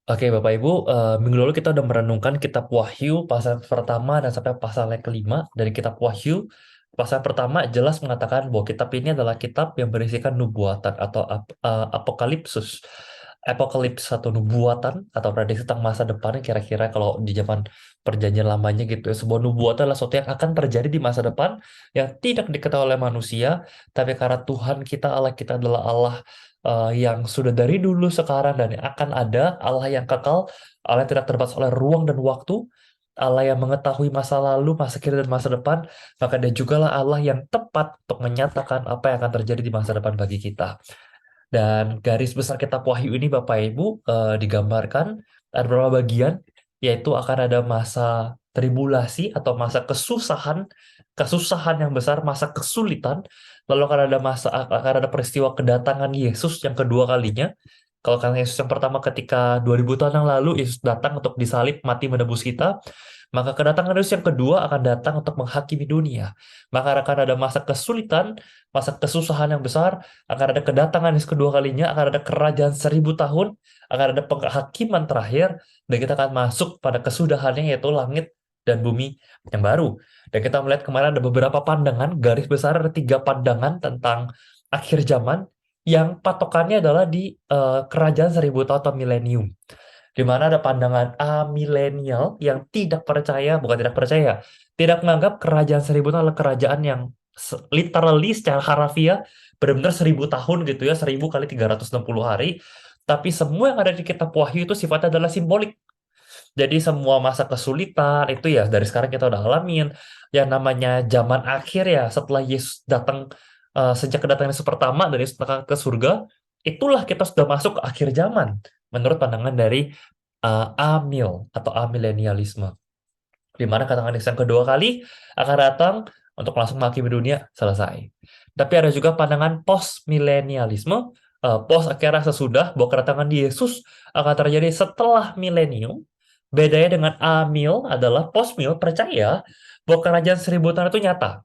Oke, Bapak Ibu, minggu lalu kita udah merenungkan kitab Wahyu pasal pertama dan sampai pasal yang kelima dari kitab Wahyu. Pasal pertama jelas mengatakan bahwa kitab ini adalah kitab yang berisikan nubuatan atau apokalipsus. Apokalips atau nubuatan atau prediksi tentang masa depan kira-kira kalau di zaman perjanjian lamanya gitu ya. Sebuah nubuatan adalah sesuatu yang akan terjadi di masa depan yang tidak diketahui oleh manusia, tapi karena Tuhan kita Allah kita adalah Allah yang sudah dari dulu, sekarang, dan yang akan ada, Allah yang kekal, Allah yang tidak terbatas oleh ruang dan waktu, Allah yang mengetahui masa lalu, masa kini, dan masa depan, maka dia jugalah Allah yang tepat untuk menyatakan apa yang akan terjadi di masa depan bagi kita. Dan garis besar kitab Wahyu ini Bapak Ibu digambarkan ada beberapa bagian, yaitu akan ada masa tribulasi atau masa kesusahan, kesusahan yang besar, masa kesulitan, lalu akan ada peristiwa kedatangan Yesus yang kedua kalinya. Kalau kan Yesus yang pertama ketika 2000 tahun yang lalu Yesus datang untuk disalib, mati menebus kita, maka kedatangan Yesus yang kedua akan datang untuk menghakimi dunia. Maka akan ada masa kesulitan, masa kesusahan yang besar, akan ada kedatangan Yesus kedua kalinya, akan ada kerajaan 1000 tahun, akan ada penghakiman terakhir, dan kita akan masuk pada kesudahannya yaitu langit dan bumi yang baru. Dan kita melihat kemarin ada beberapa pandangan, garis besar ada 3 pandangan tentang akhir zaman, yang patokannya adalah di kerajaan 1000 tahun atau milenium. Di mana ada pandangan milenial yang tidak percaya, bukan tidak percaya, tidak menganggap kerajaan 1000 tahun adalah kerajaan yang literally secara harafiah benar-benar 1000 tahun gitu ya, 1000 kali 360 hari. Tapi semua yang ada di kitab Wahyu itu sifatnya adalah simbolik. Jadi semua masa kesulitan itu ya dari sekarang kita udah alamin. Yang namanya zaman akhir ya setelah Yesus datang, sejak kedatangan Yesus pertama dari Yesus ke surga, itulah kita sudah masuk ke akhir zaman menurut pandangan dari amil atau amilenialisme, di mana kedatangan Yesus yang kedua kali akan datang untuk langsung menghakimi dunia, selesai. Tapi ada juga pandangan post milenialisme, post akhirnya sesudah, bahwa kedatangan Yesus akan terjadi setelah milenium. Bedanya dengan amil adalah post mil percaya bahwa kerajaan 1000 tahun itu nyata.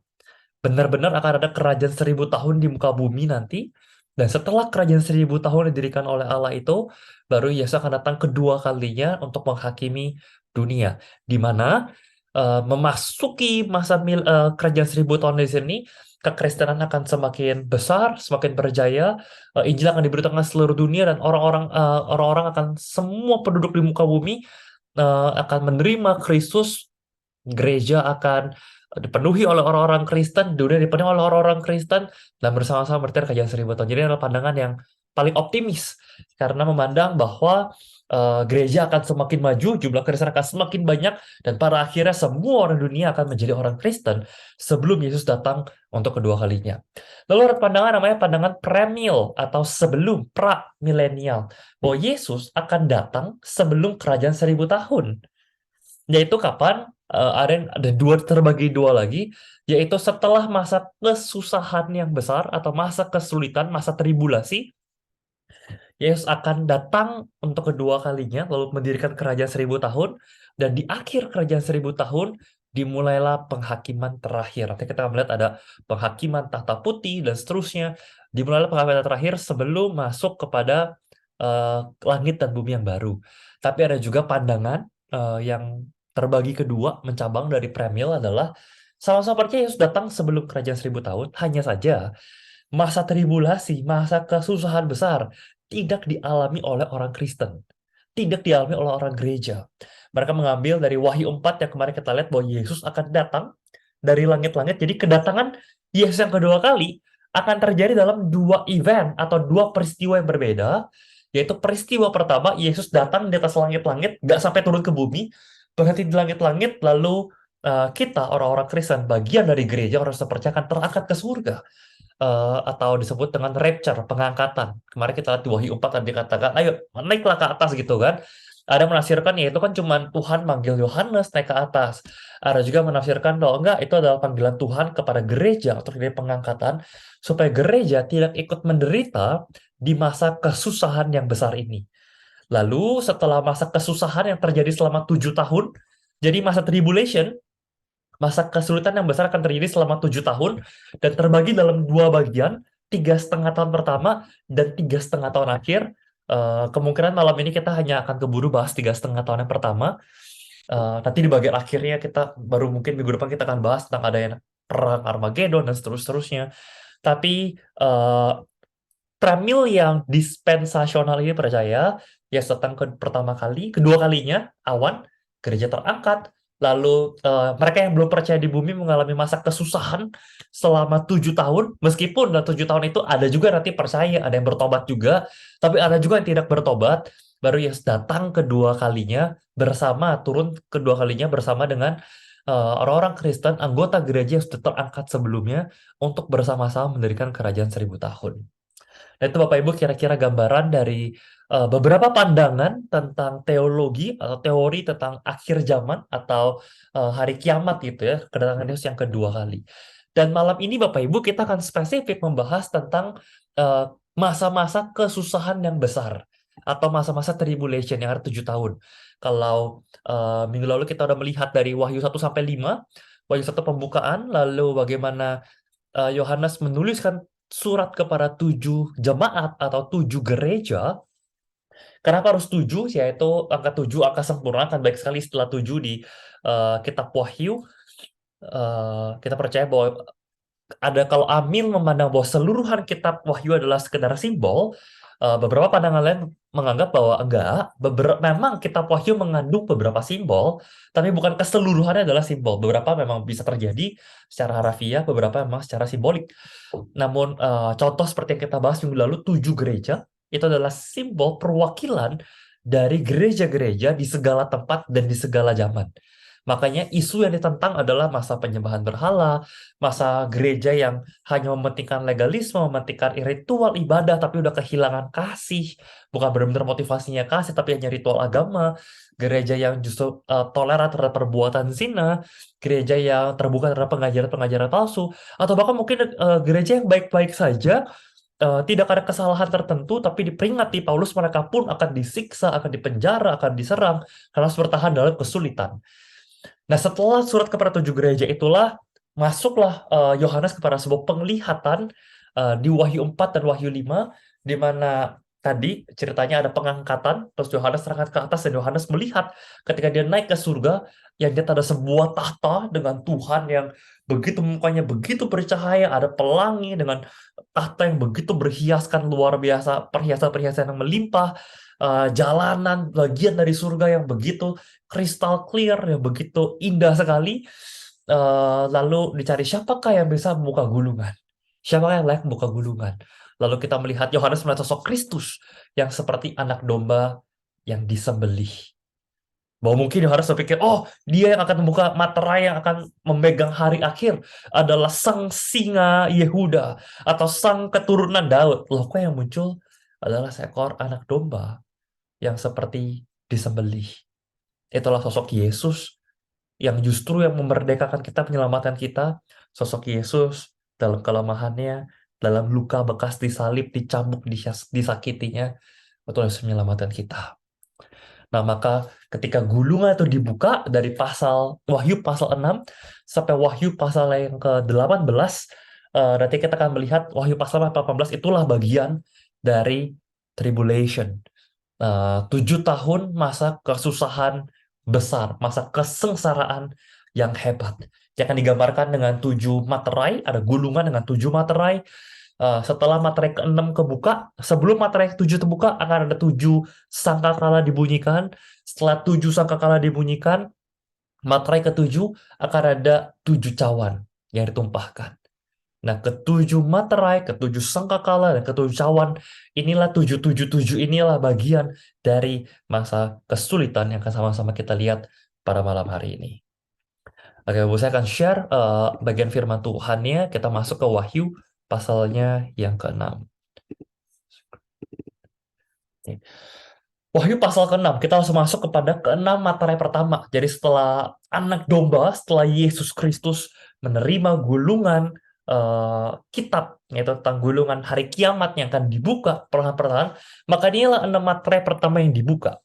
Benar-benar akan ada kerajaan 1000 tahun di muka bumi nanti. Dan setelah kerajaan 1000 tahun didirikan oleh Allah itu, baru Yesus akan datang kedua kalinya untuk menghakimi dunia. Di mana memasuki masa kerajaan 1000 tahun di sini, kekristenan akan semakin besar, semakin berjaya, Injil akan diberitakan seluruh dunia, dan orang-orang akan semua penduduk di muka bumi akan menerima Kristus. Gereja akan dipenuhi oleh orang-orang Kristen, dunia dipenuhi oleh orang-orang Kristen, dan bersama-sama berarti kerajaan 1000 tahun. Jadi adalah pandangan yang paling optimis, karena memandang bahwa gereja akan semakin maju, jumlah Kristen akan semakin banyak, dan pada akhirnya semua orang dunia akan menjadi orang Kristen sebelum Yesus datang untuk kedua kalinya. Lalu ada pandangan namanya pandangan premil atau sebelum pra-milenial, bahwa Yesus akan datang sebelum kerajaan 1000 tahun. Yaitu kapan? Ada dua, terbagi dua lagi, yaitu setelah masa kesusahan yang besar atau masa kesulitan, masa tribulasi, Yesus akan datang untuk kedua kalinya, lalu mendirikan kerajaan 1000 tahun, dan di akhir kerajaan 1000 tahun, dimulailah penghakiman terakhir. Nanti kita melihat ada penghakiman tahta putih, dan seterusnya. Dimulailah penghakiman terakhir sebelum masuk kepada langit dan bumi yang baru. Tapi ada juga pandangan yang terbagi kedua, mencabang dari premil adalah, sama-sama percaya Yesus datang sebelum kerajaan 1000 tahun, hanya saja masa tribulasi, masa kesusahan besar tidak dialami oleh orang Kristen, tidak dialami oleh orang gereja. Mereka mengambil dari Wahyu 4 yang kemarin kita lihat bahwa Yesus akan datang dari langit-langit. Jadi kedatangan Yesus yang kedua kali akan terjadi dalam dua event atau dua peristiwa yang berbeda, yaitu peristiwa pertama, Yesus datang di atas langit-langit, nggak sampai turun ke bumi, berhenti di langit-langit, lalu kita, orang-orang Kristen, bagian dari gereja, orang percaya akan terangkat ke surga. Atau disebut dengan rapture, pengangkatan. Kemarin kita lihat di Wahyu 4 tadi dikatakan, ayo naiklah ke atas gitu kan. Ada menafsirkan ya itu kan cuma Tuhan manggil Yohanes naik ke atas. Ada juga menafsirkan bahwa enggak, itu adalah panggilan Tuhan kepada gereja untuk dari pengangkatan, supaya gereja tidak ikut menderita di masa kesusahan yang besar ini. Lalu setelah masa kesusahan yang terjadi selama 7 tahun, jadi masa tribulation, masa kesulitan yang besar akan terjadi selama 7 tahun, dan terbagi dalam dua bagian, 3,5 tahun pertama dan 3,5 tahun akhir. Kemungkinan malam ini kita hanya akan keburu bahas 3,5 tahun yang pertama. Nanti di bagian akhirnya kita baru mungkin minggu depan kita akan bahas tentang adanya perang Armageddon dan seterusnya. Tapi uh, Pramil yang dispensasional ini percaya Yesus datang pertama kali, kedua kalinya awan, gereja terangkat. Lalu mereka yang belum percaya di bumi mengalami masa kesusahan selama 7 tahun. Meskipun dalam 7 tahun itu ada juga nanti percaya, ada yang bertobat juga, tapi ada juga yang tidak bertobat. Baru Yesus datang kedua kalinya turun kedua kalinya bersama dengan orang-orang Kristen, anggota gereja yang sudah terangkat sebelumnya untuk bersama-sama mendirikan kerajaan 1.000 tahun. Nah, itu Bapak Ibu kira-kira gambaran dari beberapa pandangan tentang teologi atau teori tentang akhir zaman atau hari kiamat gitu ya, kedatangan Yesus yang kedua kali. Dan malam ini Bapak Ibu kita akan spesifik membahas tentang eh, masa-masa kesusahan yang besar atau masa-masa tribulation yang ada 7 tahun. Kalau minggu lalu kita udah melihat dari Wahyu 1 sampai 5, Wahyu 1 pembukaan, lalu bagaimana Yohanes menuliskan surat kepada 7 jemaat atau 7 gereja. Kenapa harus 7? Yaitu angka 7, angka sempurna, kan baik sekali setelah 7 di kitab Wahyu. Kita percaya bahwa kalau Amin memandang bahwa seluruhan kitab Wahyu adalah sekedar simbol, beberapa pandangan lain menganggap bahwa enggak, memang kitab Wahyu mengandung beberapa simbol, tapi bukan keseluruhannya adalah simbol. Beberapa memang bisa terjadi secara harafiah, beberapa memang secara simbolik. Namun contoh seperti yang kita bahas minggu lalu, 7 gereja, itu adalah simbol perwakilan dari gereja-gereja di segala tempat dan di segala zaman. Makanya isu yang ditentang adalah masa penyembahan berhala, masa gereja yang hanya mementingkan legalisme, mementingkan ritual ibadah, tapi udah kehilangan kasih. Bukan benar-benar motivasinya kasih, tapi hanya ritual agama. Gereja yang justru toleran terhadap perbuatan zina, gereja yang terbuka terhadap pengajaran-pengajaran palsu, atau bahkan mungkin gereja yang baik-baik saja, tidak ada kesalahan tertentu, tapi diperingati Paulus mereka pun akan disiksa, akan dipenjara, akan diserang, karena harus bertahan dalam kesulitan. Nah, setelah surat kepada 7 gereja itulah, masuklah Yohanes kepada sebuah penglihatan di Wahyu 4 dan Wahyu 5, di mana tadi ceritanya ada pengangkatan, terus Yohanes terangkat ke atas, dan Yohanes melihat ketika dia naik ke surga, yang dia ada sebuah tahta dengan Tuhan yang begitu mukanya begitu bercahaya, ada pelangi dengan tahta yang begitu berhiaskan luar biasa, perhiasan-perhiasan yang melimpah, jalanan bagian dari surga yang begitu crystal clear, yang begitu indah sekali. Lalu dicari siapakah yang bisa membuka gulungan, siapa yang layak membuka gulungan. Lalu kita melihat Yohanes melihat sosok Kristus yang seperti anak domba yang disembelih. Bahwa mungkin Yohanes berpikir, oh dia yang akan membuka materai, yang akan memegang hari akhir adalah sang singa Yehuda atau sang keturunan Daud. Loh, kok yang muncul adalah seekor anak domba yang seperti disembelih. Itulah sosok Yesus yang justru yang memerdekakan kita, menyelamatkan kita. Sosok Yesus dalam kelemahannya, dalam luka bekas disalib, dicambuk, disakitinya, betul Yesus menyelamatkan kita. Nah, maka ketika gulungan itu dibuka dari Wahyu pasal 6 sampai Wahyu pasal yang ke-18, nanti kita akan melihat Wahyu pasal 18 itulah bagian dari tribulation. 7 tahun masa kesusahan besar, masa kesengsaraan yang hebat. Yang akan digambarkan dengan 7 materai, ada gulungan dengan 7 materai. Setelah materai ke-6 kebuka, sebelum materai ke-7 terbuka, akan ada 7 sangkakala dibunyikan. Setelah 7 sangkakala dibunyikan, materai ke-7 akan ada 7 cawan yang ditumpahkan. Nah, ke-7 materai, ke-7 sangkakala, dan ke-7 cawan, inilah 777, inilah bagian dari masa kesulitan yang akan sama-sama kita lihat pada malam hari ini. Oke, Bu, saya akan share bagian firman Tuhannya. Kita masuk ke Wahyu pasalnya yang ke-6. Oke. Wahyu pasal ke-6, kita langsung masuk kepada ke-6 materai pertama. Jadi setelah anak domba, setelah Yesus Kristus menerima gulungan kitab, yaitu tentang gulungan hari kiamat yang akan dibuka perlahan-perlahan, maka inilah 6 materai pertama yang dibuka.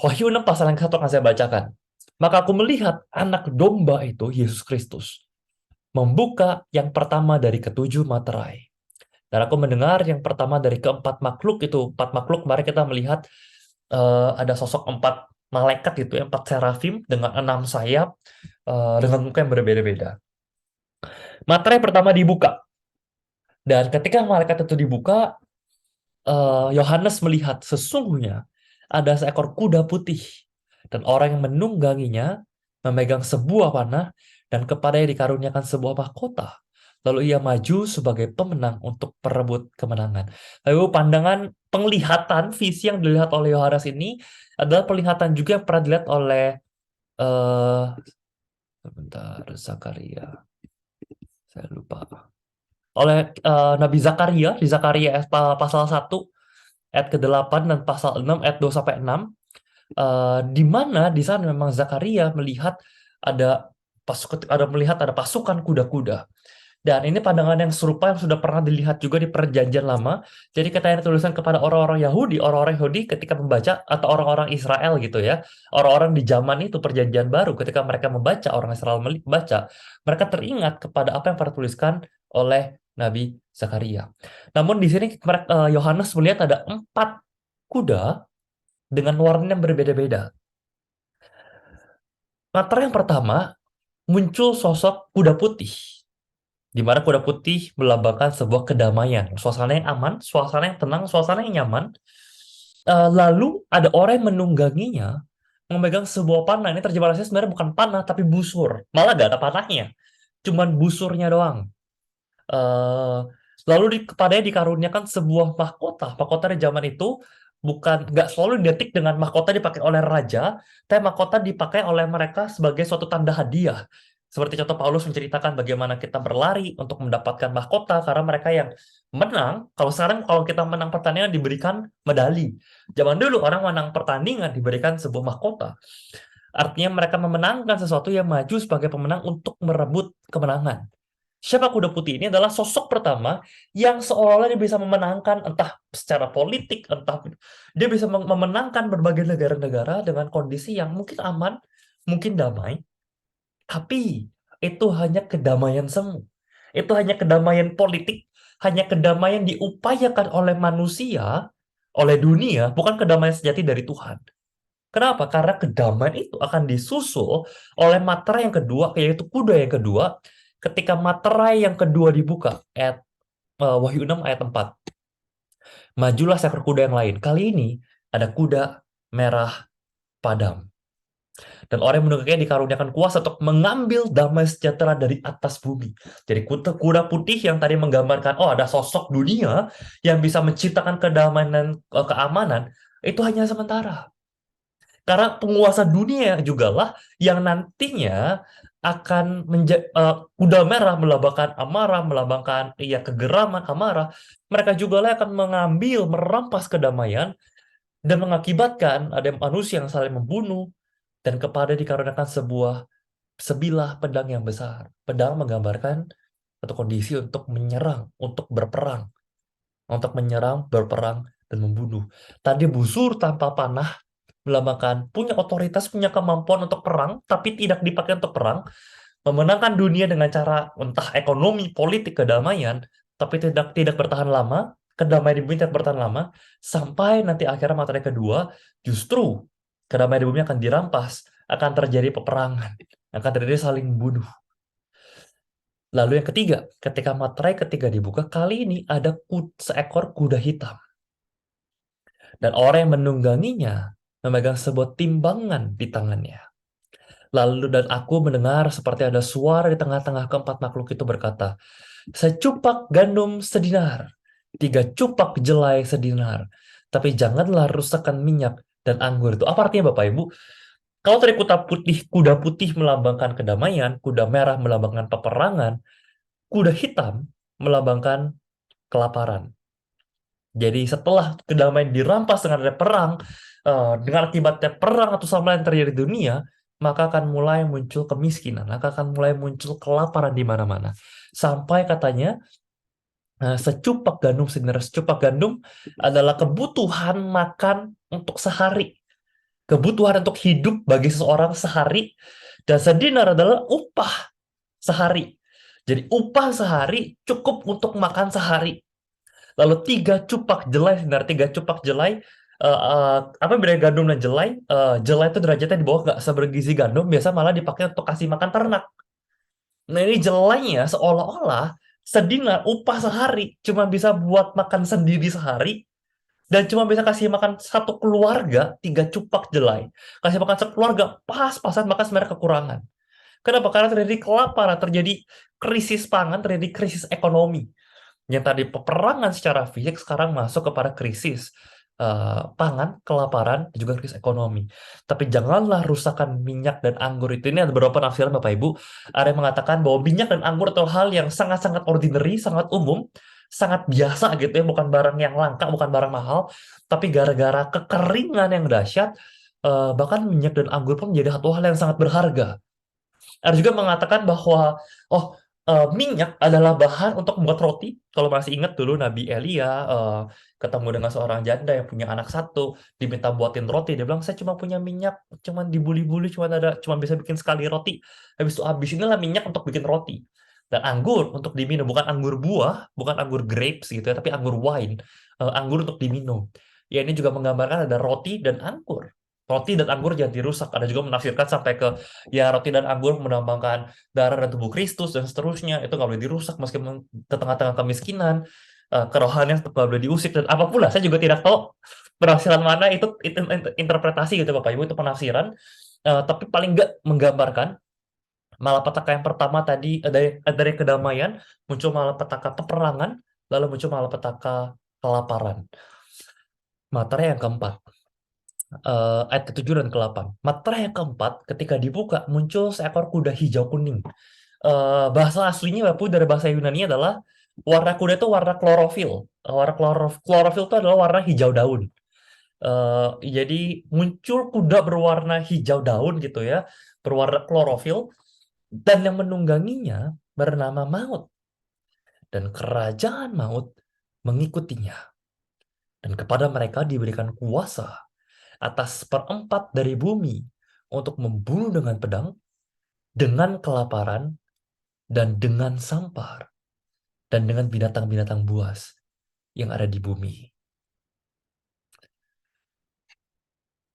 Wahyu 6 pasal yang ke-1 akan saya bacakan. Maka aku melihat anak domba itu, Yesus Kristus, membuka yang pertama dari ke-7 materai. Dan aku mendengar yang pertama dari keempat makhluk itu, empat makhluk kemarin kita melihat ada sosok empat malaikat itu, empat serafim dengan enam sayap, dengan muka yang berbeda-beda. Materai pertama dibuka, dan ketika malaikat itu dibuka, Yohanes melihat sesungguhnya ada seekor kuda putih dan orang yang menungganginya memegang sebuah panah dan kepadanya dikaruniakan sebuah mahkota. Lalu ia maju sebagai pemenang untuk perebut kemenangan. Lalu pandangan penglihatan visi yang dilihat oleh Yohanes ini adalah penglihatan juga yang pernah dilihat oleh eh sebentar, Zakaria. Saya lupa. Oleh Nabi Zakaria di Zakaria pasal 1 ayat ke-8 dan pasal 6 ayat 2 sampai 6, di mana di sana memang Zakaria melihat ada pasukan kuda-kuda. Dan ini pandangan yang serupa yang sudah pernah dilihat juga di Perjanjian Lama. Jadi katanya tulisan kepada orang-orang Yahudi ketika membaca, atau orang-orang Israel gitu ya. Orang-orang di zaman itu Perjanjian Baru ketika mereka membaca, orang Israel membaca, mereka teringat kepada apa yang pernah tuliskan oleh Nabi Zakaria. Namun di sini Yohanes melihat ada 4 kuda dengan warna yang berbeda-beda. Matra yang pertama muncul sosok kuda putih, di mana kuda putih melambangkan sebuah kedamaian, suasana yang aman, suasana yang tenang, suasana yang nyaman. Lalu ada orang yang menungganginya memegang sebuah panah. Ini terjemahannya sebenarnya bukan panah tapi busur, malah gak ada panahnya, cuman busurnya doang. Eh, Lalu kepadanya dikaruniakan sebuah mahkota. Mahkota di zaman itu nggak selalu identik dengan mahkota dipakai oleh raja, tapi mahkota dipakai oleh mereka sebagai suatu tanda hadiah. Seperti contoh Paulus menceritakan bagaimana kita berlari untuk mendapatkan mahkota karena mereka yang menang. Kalau sekarang kalau kita menang pertandingan diberikan medali. Zaman dulu orang menang pertandingan diberikan sebuah mahkota. Artinya mereka memenangkan sesuatu yang maju sebagai pemenang untuk merebut kemenangan. Siapa kuda putih ini adalah sosok pertama yang seolah-olah dia bisa memenangkan entah secara politik, entah dia bisa memenangkan berbagai negara-negara dengan kondisi yang mungkin aman, mungkin damai, tapi itu hanya kedamaian semu. Itu hanya kedamaian politik, hanya kedamaian diupayakan oleh manusia, oleh dunia, bukan kedamaian sejati dari Tuhan. Kenapa? Karena kedamaian itu akan disusul oleh materai yang kedua, yaitu kuda yang kedua. Ketika materai yang kedua dibuka, Wahyu 6 ayat 4. Majulah seekor kuda yang lain. Kali ini ada kuda merah padam. Dan orang yang menungganginya dikaruniakan kuasa untuk mengambil damai sejahtera dari atas bumi. Jadi kuda putih yang tadi menggambarkan, oh ada sosok dunia yang bisa menciptakan kedamaian dan keamanan, itu hanya sementara. Karena penguasa dunia juga lah yang nantinya akan kuda merah melambangkan amarah, melambangkan kegeraman, amarah. Mereka juga lah akan mengambil, merampas kedamaian dan mengakibatkan ada manusia yang saling membunuh dan kepada dikaruniakan sebuah sebilah pedang yang besar. Pedang menggambarkan satu kondisi untuk menyerang, untuk berperang, untuk menyerang, berperang dan membunuh. Tadi busur tanpa panah melambangkan punya otoritas, punya kemampuan untuk perang, tapi tidak dipakai untuk perang, memenangkan dunia dengan cara entah ekonomi, politik, kedamaian, tapi tidak bertahan lama, kedamaian di bumi tidak bertahan lama, sampai nanti akhirnya materi kedua, justru kedamaian di bumi akan dirampas, akan terjadi peperangan, akan terjadi saling membunuh. Lalu yang ketiga, ketika materai ketiga dibuka, kali ini ada seekor kuda hitam. Dan orang yang menungganginya memegang sebuah timbangan di tangannya. Lalu dan aku mendengar seperti ada suara di tengah-tengah keempat makhluk itu berkata, secupak gandum sedinar, 3 cupak jelai sedinar, tapi janganlah rusakkan minyak dan anggur itu. Apa artinya Bapak Ibu? Kalau tadi kuda putih melambangkan kedamaian, kuda merah melambangkan peperangan, kuda hitam melambangkan kelaparan. Jadi setelah kedamaian dirampas dengan ada perang, dengan akibatnya perang atau sama yang terjadi di dunia, maka akan mulai muncul kemiskinan, maka akan mulai muncul kelaparan di mana-mana. Sampai katanya secupak gandum sebenarnya secupak gandum adalah kebutuhan makan untuk sehari, kebutuhan untuk hidup bagi seseorang sehari, dan sedinar adalah upah sehari. Jadi upah sehari cukup untuk makan sehari. Lalu 3 cupak jelai, sebenarnya 3 cupak jelai. Apa bedanya gandum dan jelai? Jelai itu derajatnya di bawah, nggak sebergizi gandum, biasa malah dipakai untuk kasih makan ternak. Nah ini jelainya seolah-olah sedinar upah sehari cuma bisa buat makan sendiri sehari, dan cuma bisa kasih makan satu keluarga 3 cupak jelai. Kasih makan sekeluarga pas-pasan, maka mereka kekurangan. Kenapa? Karena terjadi kelaparan, terjadi krisis pangan, terjadi krisis ekonomi. Yang tadi peperangan secara fisik sekarang masuk kepada krisis pangan, kelaparan, dan juga krisis ekonomi. Tapi janganlah rusakkan minyak dan anggur itu. Ini ada beberapa penafsiran Bapak Ibu. Ada yang mengatakan bahwa minyak dan anggur itu hal yang sangat-sangat ordinary, sangat umum, sangat biasa gitu ya, bukan barang yang langka, bukan barang mahal. Tapi gara-gara kekeringan yang dahsyat, bahkan minyak dan anggur pun menjadi satu hal yang sangat berharga. Ada juga mengatakan bahwa oh minyak adalah bahan untuk membuat roti. Kalau masih ingat dulu Nabi Elia ketemu dengan seorang janda yang punya anak satu, diminta buatin roti. Dia bilang, saya cuma punya minyak, cuma dibuli-buli, cuma bisa bikin sekali roti. Habis itu habis inilah minyak untuk bikin roti. Dan anggur untuk diminum, bukan anggur buah, bukan anggur grapes gitu ya, tapi anggur wine, anggur untuk diminum. Ya ini juga menggambarkan ada roti dan anggur. Roti dan anggur jangan dirusak. Ada juga menafsirkan sampai ke ya roti dan anggur melambangkan darah dan tubuh Kristus dan seterusnya. Itu nggak boleh dirusak meskipun ke tengah-tengah kemiskinan, kerohanian tetap nggak boleh diusik dan apapun lah. Saya juga tidak tahu penafsiran mana itu interpretasi gitu Bapak Ibu, itu penafsiran. Tapi paling nggak menggambarkan malapetaka yang pertama tadi, dari kedamaian muncul malapetaka peperangan, lalu muncul malapetaka kelaparan. Materai yang keempat, ayat ke-7 dan ke-8. Materai yang keempat, ketika dibuka muncul seekor kuda hijau kuning. Bahasa aslinya Bapak dari bahasa Yunani adalah warna kuda itu warna klorofil. Warna klorofil itu adalah warna hijau daun. Jadi muncul kuda berwarna hijau daun gitu ya, berwarna klorofil, dan yang menungganginya bernama Maut, dan kerajaan Maut mengikutinya. Dan kepada mereka diberikan kuasa atas seperempat dari bumi untuk membunuh dengan pedang, dengan kelaparan, dan dengan sampar, dan dengan binatang-binatang buas yang ada di bumi.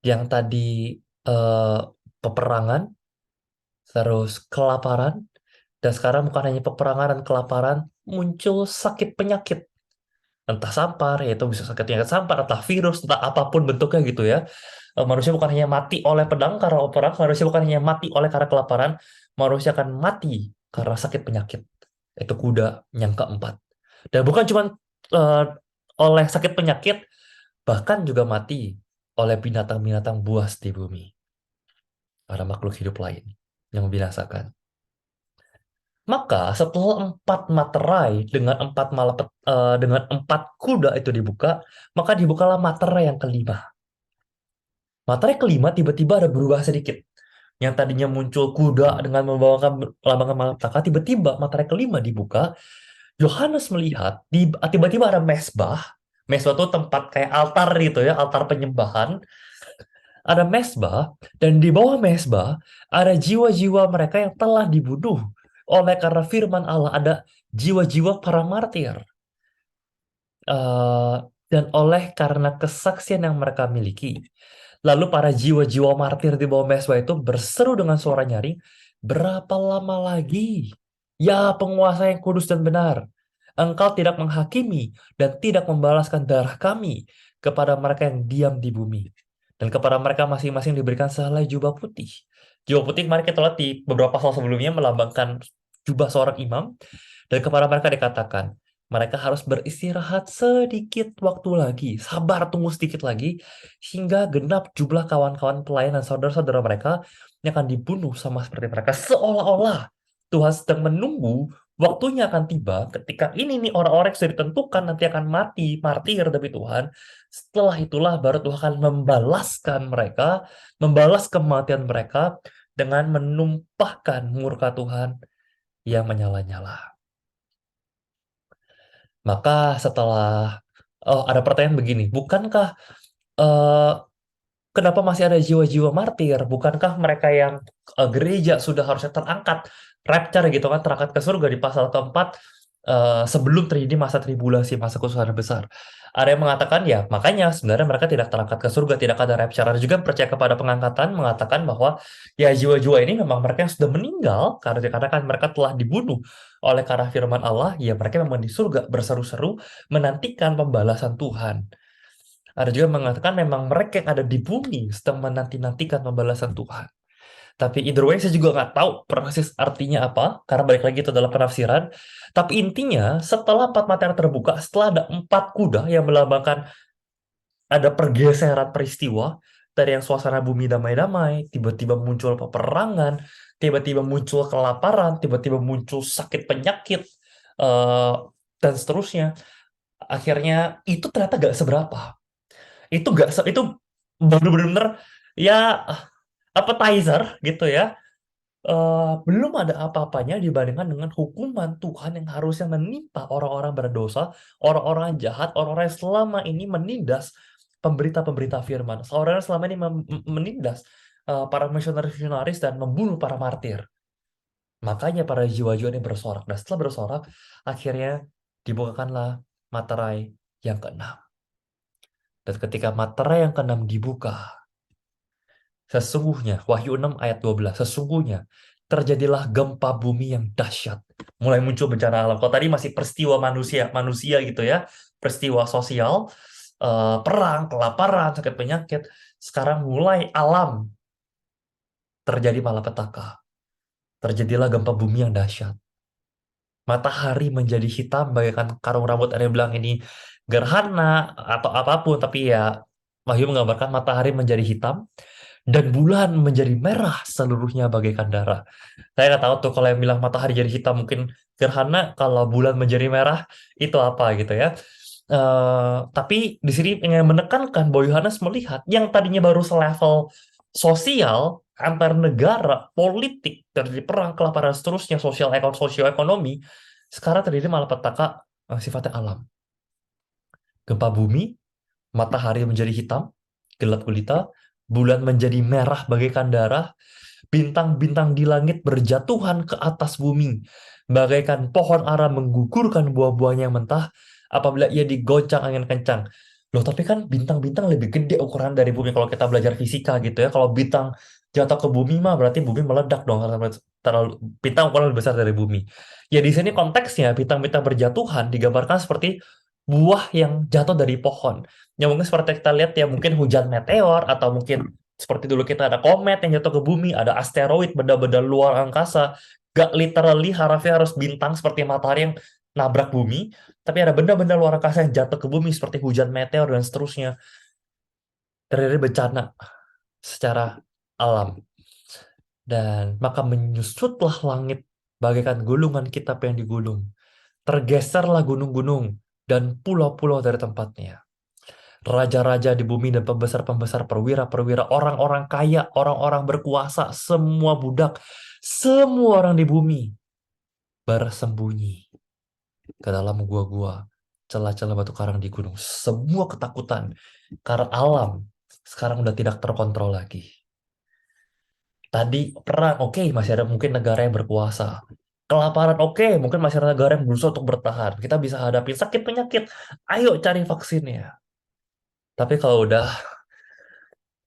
Yang tadi eh, peperangan, terus kelaparan, dan sekarang bukan hanya peperangan dan kelaparan, muncul sakit penyakit. Entah sampar, yaitu bisa sakit penyakit sampar, entah virus, entah apapun bentuknya gitu ya. Manusia bukan hanya mati oleh pedang karena perang, manusia bukan hanya mati oleh karena kelaparan, manusia akan mati karena sakit penyakit. Itu kuda yang keempat. Dan bukan cuma eh, oleh sakit penyakit, bahkan juga mati oleh binatang-binatang buas di bumi. Para makhluk hidup lain yang membinasakan. Maka setelah 4 materai dengan 4 kuda itu dibuka, maka dibukalah materai yang kelima. Materai kelima tiba-tiba ada berubah sedikit. Yang tadinya muncul kuda dengan membawakan lambang malapetaka, tiba-tiba materai kelima dibuka. Yohanes melihat tiba-tiba ada mesbah. Mesbah itu tempat kayak altar gitu ya, altar penyembahan. Ada mesbah, dan di bawah mesbah ada jiwa-jiwa mereka yang telah dibunuh oleh karena firman Allah. Ada jiwa-jiwa para martir. Eh, dan oleh karena kesaksian yang mereka miliki. Lalu para jiwa-jiwa martir di bawah mesbah itu berseru dengan suara nyaring, berapa lama lagi, ya penguasa yang kudus dan benar, engkau tidak menghakimi dan tidak membalaskan darah kami kepada mereka yang diam di bumi. Dan kepada mereka masing-masing diberikan sehelai jubah putih. Jubah putih kemarin kita lihat di beberapa pasal sebelumnya melambangkan jubah seorang imam. Dan kepada mereka dikatakan, mereka harus beristirahat sedikit waktu lagi, sabar tunggu sedikit lagi, hingga genap jumlah kawan-kawan pelayan dan saudara-saudara mereka yang akan dibunuh sama seperti mereka. Seolah-olah Tuhan sedang menunggu waktunya akan tiba ketika ini nih orang-orang yang sudah ditentukan nanti akan mati, martir demi Tuhan. Setelah itulah baru Tuhan akan membalaskan mereka, membalas kematian mereka dengan menumpahkan murka Tuhan yang menyala-nyala. Maka setelah ada pertanyaan begini, bukankah eh, kenapa masih ada jiwa-jiwa martir? Bukankah mereka yang gereja sudah harusnya terangkat, rapture gitu kan, terangkat ke surga di pasal keempat, sebelum terjadi masa tribulasi, masa kesusahan besar. Ada yang mengatakan ya, makanya sebenarnya mereka tidak terangkat ke surga, tidak ada rapture. Ada juga yang percaya kepada pengangkatan, mengatakan bahwa ya jiwa-jiwa ini memang mereka yang sudah meninggal karena dikatakan mereka telah dibunuh oleh karena firman Allah, ya mereka memang di surga berseru-seru menantikan pembalasan Tuhan. Ada juga yang mengatakan memang mereka yang ada di bumi sedang menanti-nantikan pembalasan Tuhan. Tapi either way saya juga nggak tahu persis artinya apa, karena balik lagi itu adalah penafsiran. Tapi intinya setelah empat materi terbuka, setelah ada empat kuda yang melambangkan ada pergeseran peristiwa dari yang suasana bumi damai-damai, tiba-tiba muncul peperangan, tiba-tiba muncul kelaparan, tiba-tiba muncul sakit penyakit, eh, dan seterusnya. Akhirnya itu ternyata gak seberapa. Itu baru benar-benar ya appetizer gitu ya. Belum ada apa-apanya dibandingkan dengan hukuman Tuhan yang harusnya menimpa orang-orang berdosa, orang-orang jahat, orang-orang yang selama ini menindas pemberita-pemberita firman, orang yang selama ini menindas para misionaris-misionaris dan membunuh para martir. Makanya para jiwa-jiwa ini bersorak. Dan setelah bersorak, akhirnya dibukakanlah materai yang keenam. Dan ketika materai yang keenam dibuka, sesungguhnya, Wahyu 6 ayat 12, sesungguhnya terjadilah gempa bumi yang dahsyat. Mulai muncul bencana alam. Kalau tadi masih peristiwa manusia, manusia gitu ya, peristiwa sosial, perang, kelaparan, sakit penyakit. Sekarang mulai alam terjadi malapetaka. Terjadilah gempa bumi yang dahsyat. Matahari menjadi hitam bagaikan karung rambut. Ada yang bilang ini gerhana atau apapun, tapi ya Wahyu menggambarkan matahari menjadi hitam dan bulan menjadi merah seluruhnya bagaikan darah. Saya nggak tahu tuh kalau yang bilang matahari jadi hitam mungkin gerhana, kalau bulan menjadi merah itu apa gitu ya. Tapi di sini ingin menekankan bahwa Yohanes melihat yang tadinya baru selevel sosial antar negara, politik, terjadi perang, kelaparan, seterusnya, sosioekonomi, sekarang terjadi malapetaka sifatnya alam. Gempa bumi, matahari menjadi hitam, gelap gulita, bulan menjadi merah bagaikan darah, bintang-bintang di langit berjatuhan ke atas bumi, bagaikan pohon ara menggugurkan buah-buahnya yang mentah apabila ia digoncang angin kencang. Loh, tapi kan bintang-bintang lebih gede ukuran dari bumi kalau kita belajar fisika gitu ya. Kalau bintang jatuh ke bumi mah berarti bumi meledak dong karena terlalu bintang ukuran lebih besar dari bumi. Ya di sini konteksnya bintang-bintang berjatuhan digambarkan seperti buah yang jatuh dari pohon. Ya mungkin seperti kita lihat ya mungkin hujan meteor atau mungkin seperti dulu kita ada komet yang jatuh ke bumi, ada asteroid, benda-benda luar angkasa. Gak literally harusnya harus bintang seperti matahari yang nabrak bumi, tapi ada benda-benda luar angkasa yang jatuh ke bumi seperti hujan meteor dan seterusnya. Terjadi bencana secara alam. Dan maka menyusutlah langit bagaikan gulungan kitab yang digulung. Tergeserlah gunung-gunung dan pulau-pulau dari tempatnya. Raja-raja di bumi dan pembesar-pembesar, perwira-perwira, orang-orang kaya, orang-orang berkuasa, semua budak, semua orang di bumi bersembunyi ke dalam gua-gua, celah-celah batu karang di gunung. Semua ketakutan karena alam sekarang udah tidak terkontrol lagi. Tadi perang, oke, masih ada mungkin negara yang berkuasa. Kelaparan, oke, mungkin masih ada negara yang berusaha untuk bertahan. Kita bisa hadapi sakit penyakit. Ayo cari vaksinnya. Tapi kalau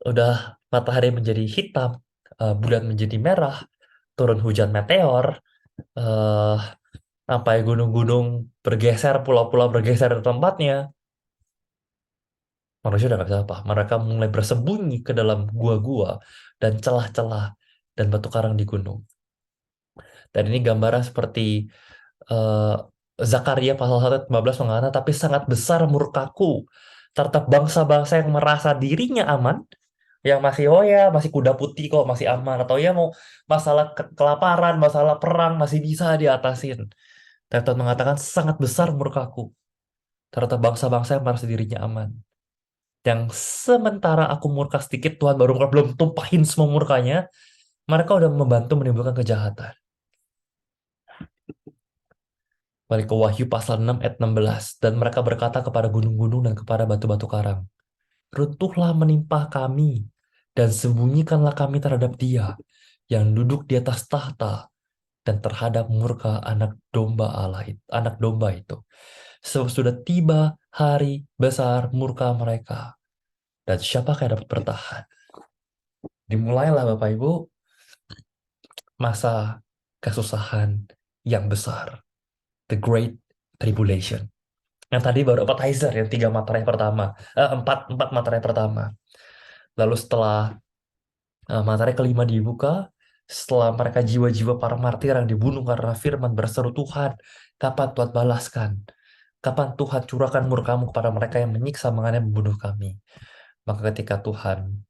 udah matahari menjadi hitam, bulan menjadi merah, turun hujan meteor, eh sampai gunung-gunung bergeser, pulau-pulau bergeser dari tempatnya, manusia udah nggak bisa apa. Mereka mulai bersembunyi ke dalam gua-gua dan celah-celah dan batu karang di gunung. Dan ini gambaran seperti eh, Zakaria pasal 1 ayat 15 mengatakan, tapi sangat besar murkaku terhadap bangsa-bangsa yang merasa dirinya aman, yang masih oh ya masih kuda putih kok masih aman, atau ya mau masalah kelaparan, masalah perang masih bisa diatasin. Dan Tuhan mengatakan sangat besar murkaku terhadap bangsa-bangsa yang merasa dirinya aman. Yang sementara aku murka sedikit, Tuhan baru belum tumpahin semua murkanya, mereka udah membantu menimbulkan kejahatan. Balik ke Wahyu pasal 6 ayat 16. Dan mereka berkata kepada gunung-gunung dan kepada batu-batu karang, runtuhlah menimpa kami, dan sembunyikanlah kami terhadap dia yang duduk di atas tahta dan terhadap murka anak domba Allah itu, anak domba itu. Sebab sudah tiba hari besar murka mereka. Dan siapakah yang dapat bertahan? Dimulailah Bapak Ibu masa kesusahan yang besar. The Great Tribulation. Yang tadi baru appetizer, yang tiga materai pertama. Empat materai pertama. Lalu setelah materai kelima dibuka, setelah mereka jiwa-jiwa para martir yang dibunuh karena firman berseru, Tuhan, kapan Tuhan balaskan? Kapan Tuhan curahkan murka-Mu kepada mereka yang menyiksa menganiaya membunuh kami? Maka ketika Tuhan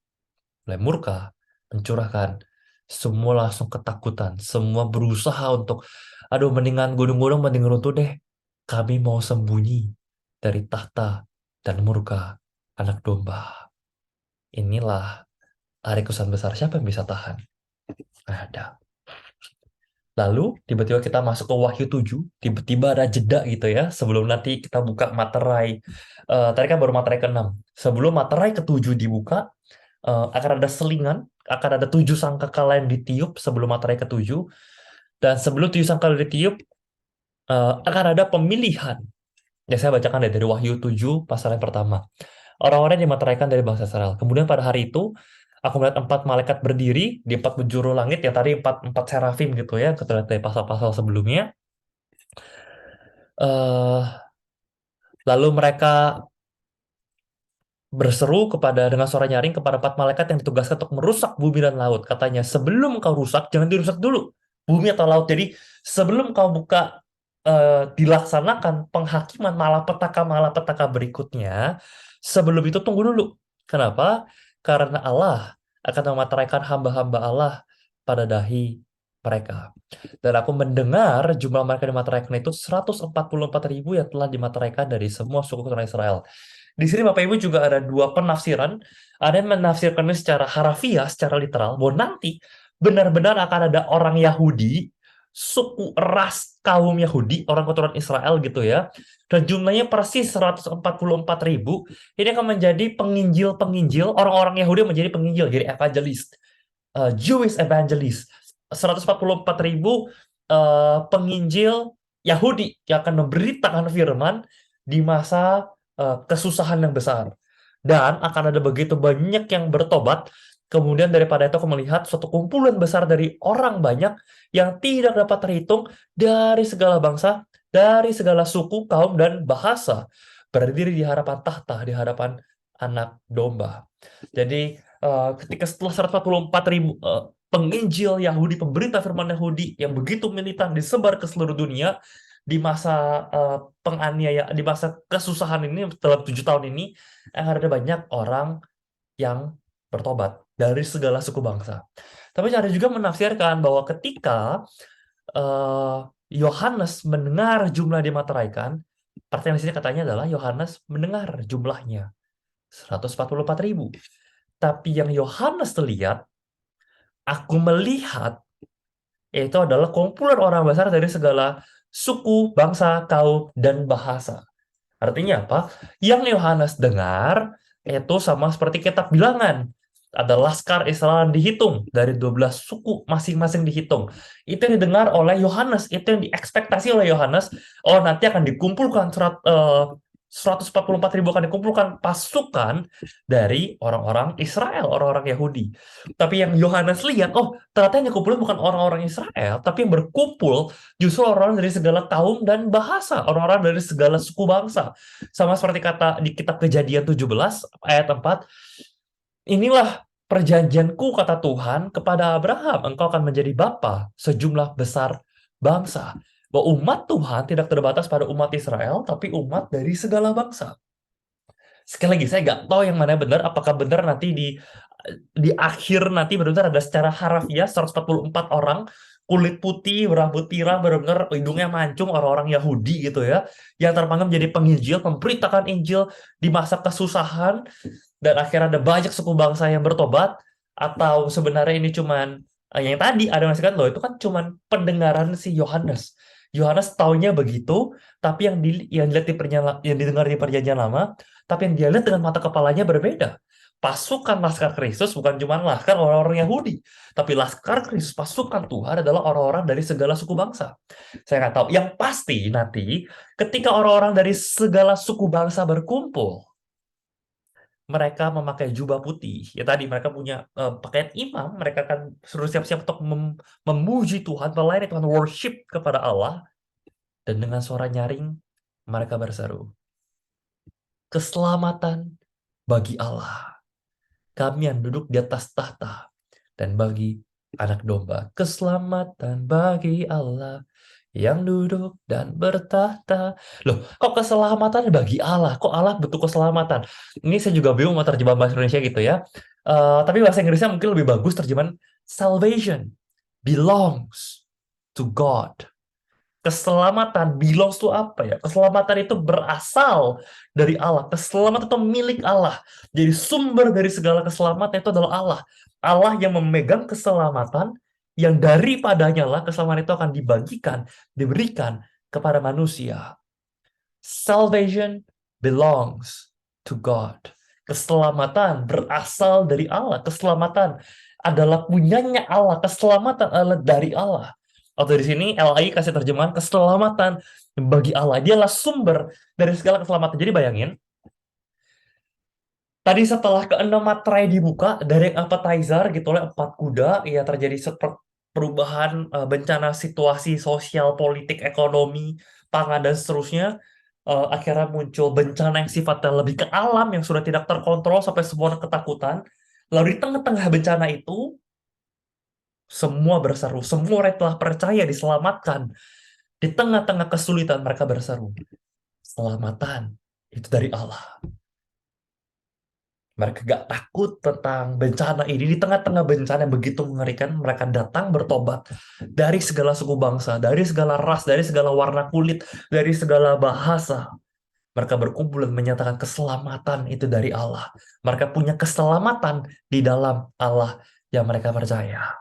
mulai murka, mencurahkan, semua langsung ketakutan. Semua berusaha untuk, aduh mendingan gunung-gunung mending runtuh deh. Kami mau sembunyi dari tahta dan murka anak domba. Inilah hari kesusahan besar. Siapa yang bisa tahan? Ada. Lalu tiba-tiba kita masuk ke Wahyu 7, tiba-tiba ada jeda gitu ya, sebelum nanti kita buka materai. Tadi kan baru materai ke-6. Sebelum materai ke-7 dibuka, akan ada selingan, akan ada 7 sangkakala yang ditiup sebelum materai ke-7. Dan sebelum 7 sangkakala ditiup, akan ada pemilihan. Ya saya bacakan dari Wahyu 7 pasal yang pertama. Orang-orang yang dimateraikan dari bangsa Israel. Kemudian pada hari itu, aku melihat 4 malaikat berdiri di 4 penjuru langit, yang tadi empat serafim gitu ya, kita lihat dari pasal-pasal sebelumnya. eh Lalu mereka berseru dengan suara nyaring kepada 4 malaikat yang ditugaskan untuk merusak bumi dan laut. Katanya, sebelum kau rusak, jangan dirusak dulu bumi atau laut. Jadi sebelum kau buka, dilaksanakan penghakiman malapetaka berikutnya, sebelum itu tunggu dulu. Kenapa? Karena Allah akan memateraikan hamba-hamba Allah pada dahi mereka. Dan aku mendengar jumlah mereka dimateraikan itu 144.000 yang telah dimateraikan dari semua suku keturunan Israel. Di sini Bapak Ibu juga ada dua penafsiran. Ada yang menafsirkannya secara harafiah, secara literal, bahwa nanti benar-benar akan ada orang Yahudi, suku ras kaum Yahudi, orang keturunan Israel gitu ya. Dan jumlahnya persis 144.000. Ini akan menjadi penginjil-penginjil, orang-orang Yahudi menjadi penginjil, jadi evangelis. Jewish evangelist. 144.000 penginjil Yahudi yang akan memberitakan firman di masa kesusahan yang besar. Dan akan ada begitu banyak yang bertobat. Kemudian daripada itu aku melihat suatu kumpulan besar dari orang banyak yang tidak dapat terhitung dari segala bangsa, dari segala suku, kaum, dan bahasa berdiri di hadapan tahta, di hadapan anak domba. Jadi ketika setelah 144.000 penginjil Yahudi, pemberita firman Yahudi yang begitu militan disebar ke seluruh dunia, di masa penganiayaan, di masa kesusahan ini dalam 7 tahun ini, akan ada banyak orang yang bertobat dari segala suku bangsa. Tapi ada juga menafsirkan bahwa ketika Yohanes mendengar jumlah dimateraikan, artinya di sini katanya adalah Yohanes mendengar jumlahnya 144.000. Tapi yang Yohanes lihat, aku melihat, yaitu adalah kumpulan orang besar dari segala suku, bangsa, kaum, dan bahasa. Artinya apa? Yang Yohanes dengar itu sama seperti kitab bilangan. Ada laskar Israel yang dihitung dari 12 suku masing-masing dihitung. Itu yang didengar oleh Yohanes, itu yang diekspektasi oleh Yohanes. Oh, nanti akan dikumpulkan 144.000 akan dikumpulkan pasukan dari orang-orang Israel, orang-orang Yahudi. Tapi yang Yohanes lihat, oh ternyata yang dikumpulkan bukan orang-orang Israel, tapi yang berkumpul justru orang-orang dari segala kaum dan bahasa, orang-orang dari segala suku bangsa. Sama seperti kata di kitab Kejadian 17 ayat 4, inilah perjanjianku kata Tuhan kepada Abraham, engkau akan menjadi bapa sejumlah besar bangsa. Bahwa umat Tuhan tidak terbatas pada umat Israel, tapi umat dari segala bangsa. Sekali lagi, saya nggak tahu yang mana benar, apakah benar nanti di akhir nanti benar-benar ada secara harafiah 144 orang kulit putih, berambut pirang, benar-benar hidungnya mancung, orang-orang Yahudi gitu ya, yang terpanggil menjadi penginjil, memberitakan Injil di masa kesusahan, dan akhirnya ada banyak suku bangsa yang bertobat, atau sebenarnya ini cuman yang tadi ada ngasihkan loh, itu kan cuman pendengaran si Yohanes. Yohanes taunya begitu, tapi yang didengar di perjanjian lama, tapi yang dia lihat dengan mata kepalanya berbeda. pasukan Laskar Kristus bukan cuma laskar orang-orang Yahudi, tapi Laskar Kristus, pasukan Tuhan adalah orang-orang dari segala suku bangsa. Saya nggak tahu. Yang pasti nanti ketika orang-orang dari segala suku bangsa berkumpul, mereka memakai jubah putih. Ya tadi mereka punya pakaian imam, mereka akan suruh siap-siap untuk memuji Tuhan, melayani Tuhan, worship kepada Allah, dan dengan suara nyaring mereka berseru, keselamatan bagi Allah. Kami yang duduk di atas tahta dan bagi anak domba. Keselamatan bagi Allah yang duduk dan bertahta. Loh, kok keselamatan bagi Allah? Kok Allah butuh keselamatan? Ini saya juga bingung mau terjemahan bahasa Indonesia gitu ya. Tapi bahasa Inggrisnya mungkin lebih bagus terjemahan salvation belongs to God. Keselamatan belongs to apa ya? Keselamatan itu berasal dari Allah. Keselamatan itu milik Allah. Jadi sumber dari segala keselamatan itu adalah Allah. Allah yang memegang keselamatan yang daripadanya lah keselamatan itu akan dibagikan, diberikan kepada manusia. Salvation belongs to God. Keselamatan berasal dari Allah. Keselamatan adalah punyanya Allah. Keselamatan adalah dari Allah. Atau di sini LAI kasih terjemahan keselamatan bagi Allah. Dialah sumber dari segala keselamatan. Jadi bayangin, tadi setelah keenam materai dibuka dari appetizer gitu oleh 4 kuda, ya terjadi perubahan bencana situasi sosial, politik, ekonomi, pangan dan seterusnya. Akhirnya muncul bencana yang sifatnya lebih ke alam yang sudah tidak terkontrol sampai semua ketakutan. Lalu di tengah-tengah bencana itu semua berseru, semua orang telah percaya diselamatkan. Di tengah-tengah kesulitan mereka berseru, keselamatan itu dari Allah. Mereka gak takut tentang bencana ini. Di tengah-tengah bencana yang begitu mengerikan, mereka datang bertobat dari segala suku bangsa, dari segala ras, dari segala warna kulit, dari segala bahasa. Mereka berkumpul dan menyatakan keselamatan itu dari Allah. Mereka punya keselamatan di dalam Allah yang mereka percaya.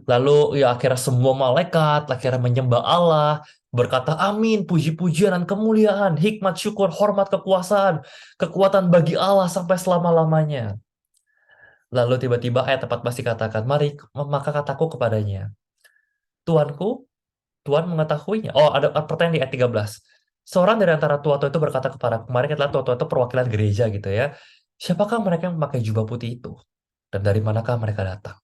Lalu ya akhirnya semua malaikat akhirnya menyembah Allah, berkata amin, puji-pujian dan kemuliaan, hikmat, syukur, hormat, kekuasaan, kekuatan bagi Allah sampai selama-lamanya. Lalu tiba-tiba ayat tepat pasti katakan, mari maka kataku kepadanya, Tuanku, Tuhan mengetahuinya. Oh, ada pertanyaan di ayat 13. Seorang dari antara tua-tua itu berkata kepada, kemarin adalah tua-tua itu perwakilan gereja gitu ya. Siapakah mereka yang memakai jubah putih itu? Dan dari manakah mereka datang?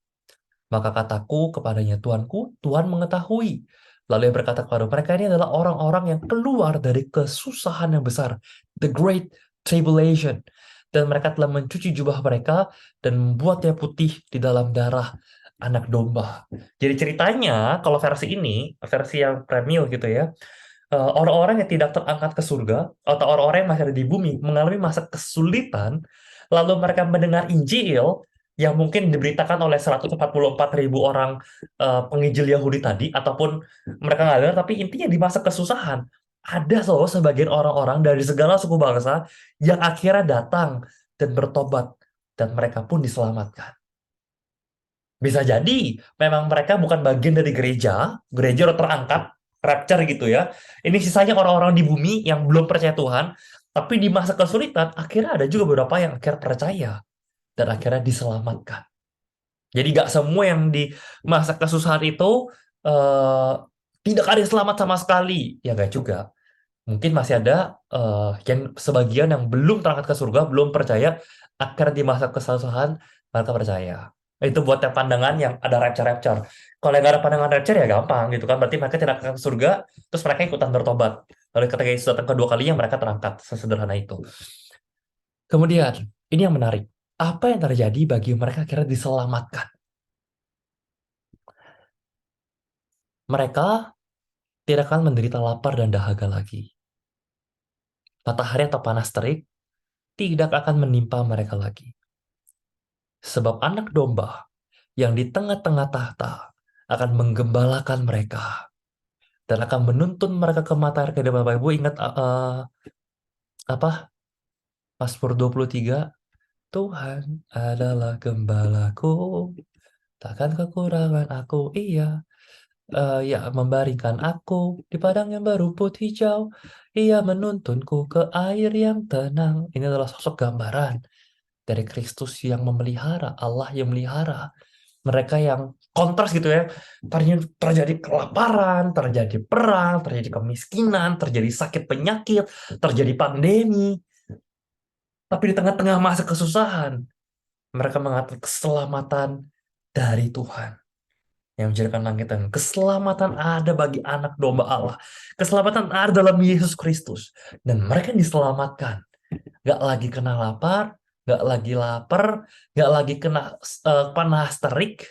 Maka kataku kepadanya, Tuanku, Tuhan mengetahui. Lalu ia berkata kepada mereka, ini adalah orang-orang yang keluar dari kesusahan yang besar. The Great Tribulation. Dan mereka telah mencuci jubah mereka dan membuatnya putih di dalam darah anak domba. Jadi ceritanya, kalau versi ini, versi yang premium gitu ya, orang-orang yang tidak terangkat ke surga, atau orang-orang yang masih ada di bumi, mengalami masa kesulitan, lalu mereka mendengar Injil, yang mungkin diberitakan oleh 144.000 orang penginjil Yahudi tadi, ataupun mereka nggak dengar, tapi intinya di masa kesusahan, ada loh sebagian orang-orang dari segala suku bangsa yang akhirnya datang dan bertobat, dan mereka pun diselamatkan. Bisa jadi memang mereka bukan bagian dari gereja, gereja udah terangkat, rapture gitu ya. Ini sisanya orang-orang di bumi yang belum percaya Tuhan, tapi di masa kesulitan akhirnya ada juga beberapa yang akhirnya percaya dan akhirnya diselamatkan. Jadi gak semua yang di masa kesusahan itu eh, tidak ada yang selamat sama sekali. Ya gak juga. Mungkin masih ada yang sebagian yang belum terangkat ke surga, belum percaya, akhirnya di masa kesusahan mereka percaya. Itu buat yang pandangan yang ada rapture-rapture. Kalau yang gak ada pandangan rapture ya gampang gitu kan. Berarti mereka tidak akan ke surga, terus mereka ikutan bertobat. Lalu ketika Yesus datang kedua kalinya mereka terangkat. Sesederhana itu. Kemudian, ini yang menarik. Apa yang terjadi bagi mereka akhirnya diselamatkan? Mereka tidak akan menderita lapar dan dahaga lagi. Matahari atau panas terik tidak akan menimpa mereka lagi. Sebab anak domba yang di tengah-tengah tahta akan menggembalakan mereka dan akan menuntun mereka ke matahari ke depan. Bapak Ibu ingat apa? Mazmur 23, Tuhan adalah gembalaku, takkan kekurangan aku, iya. Ya, membaringkan aku di padang yang berumput hijau. Ia menuntunku ke air yang tenang. Ini adalah sosok gambaran dari Kristus yang memelihara, Allah yang melihara. Mereka yang kontras gitu ya. Terjadi kelaparan, terjadi perang, terjadi kemiskinan, terjadi sakit penyakit, terjadi pandemi. Tapi di tengah-tengah masa kesusahan, mereka mengatakan keselamatan dari Tuhan yang menjadikan langit dan keselamatan ada bagi anak domba Allah. Keselamatan ada dalam Yesus Kristus. Dan mereka yang diselamatkan. Gak lagi kena lapar, gak lagi lapar, gak lagi kena panas terik,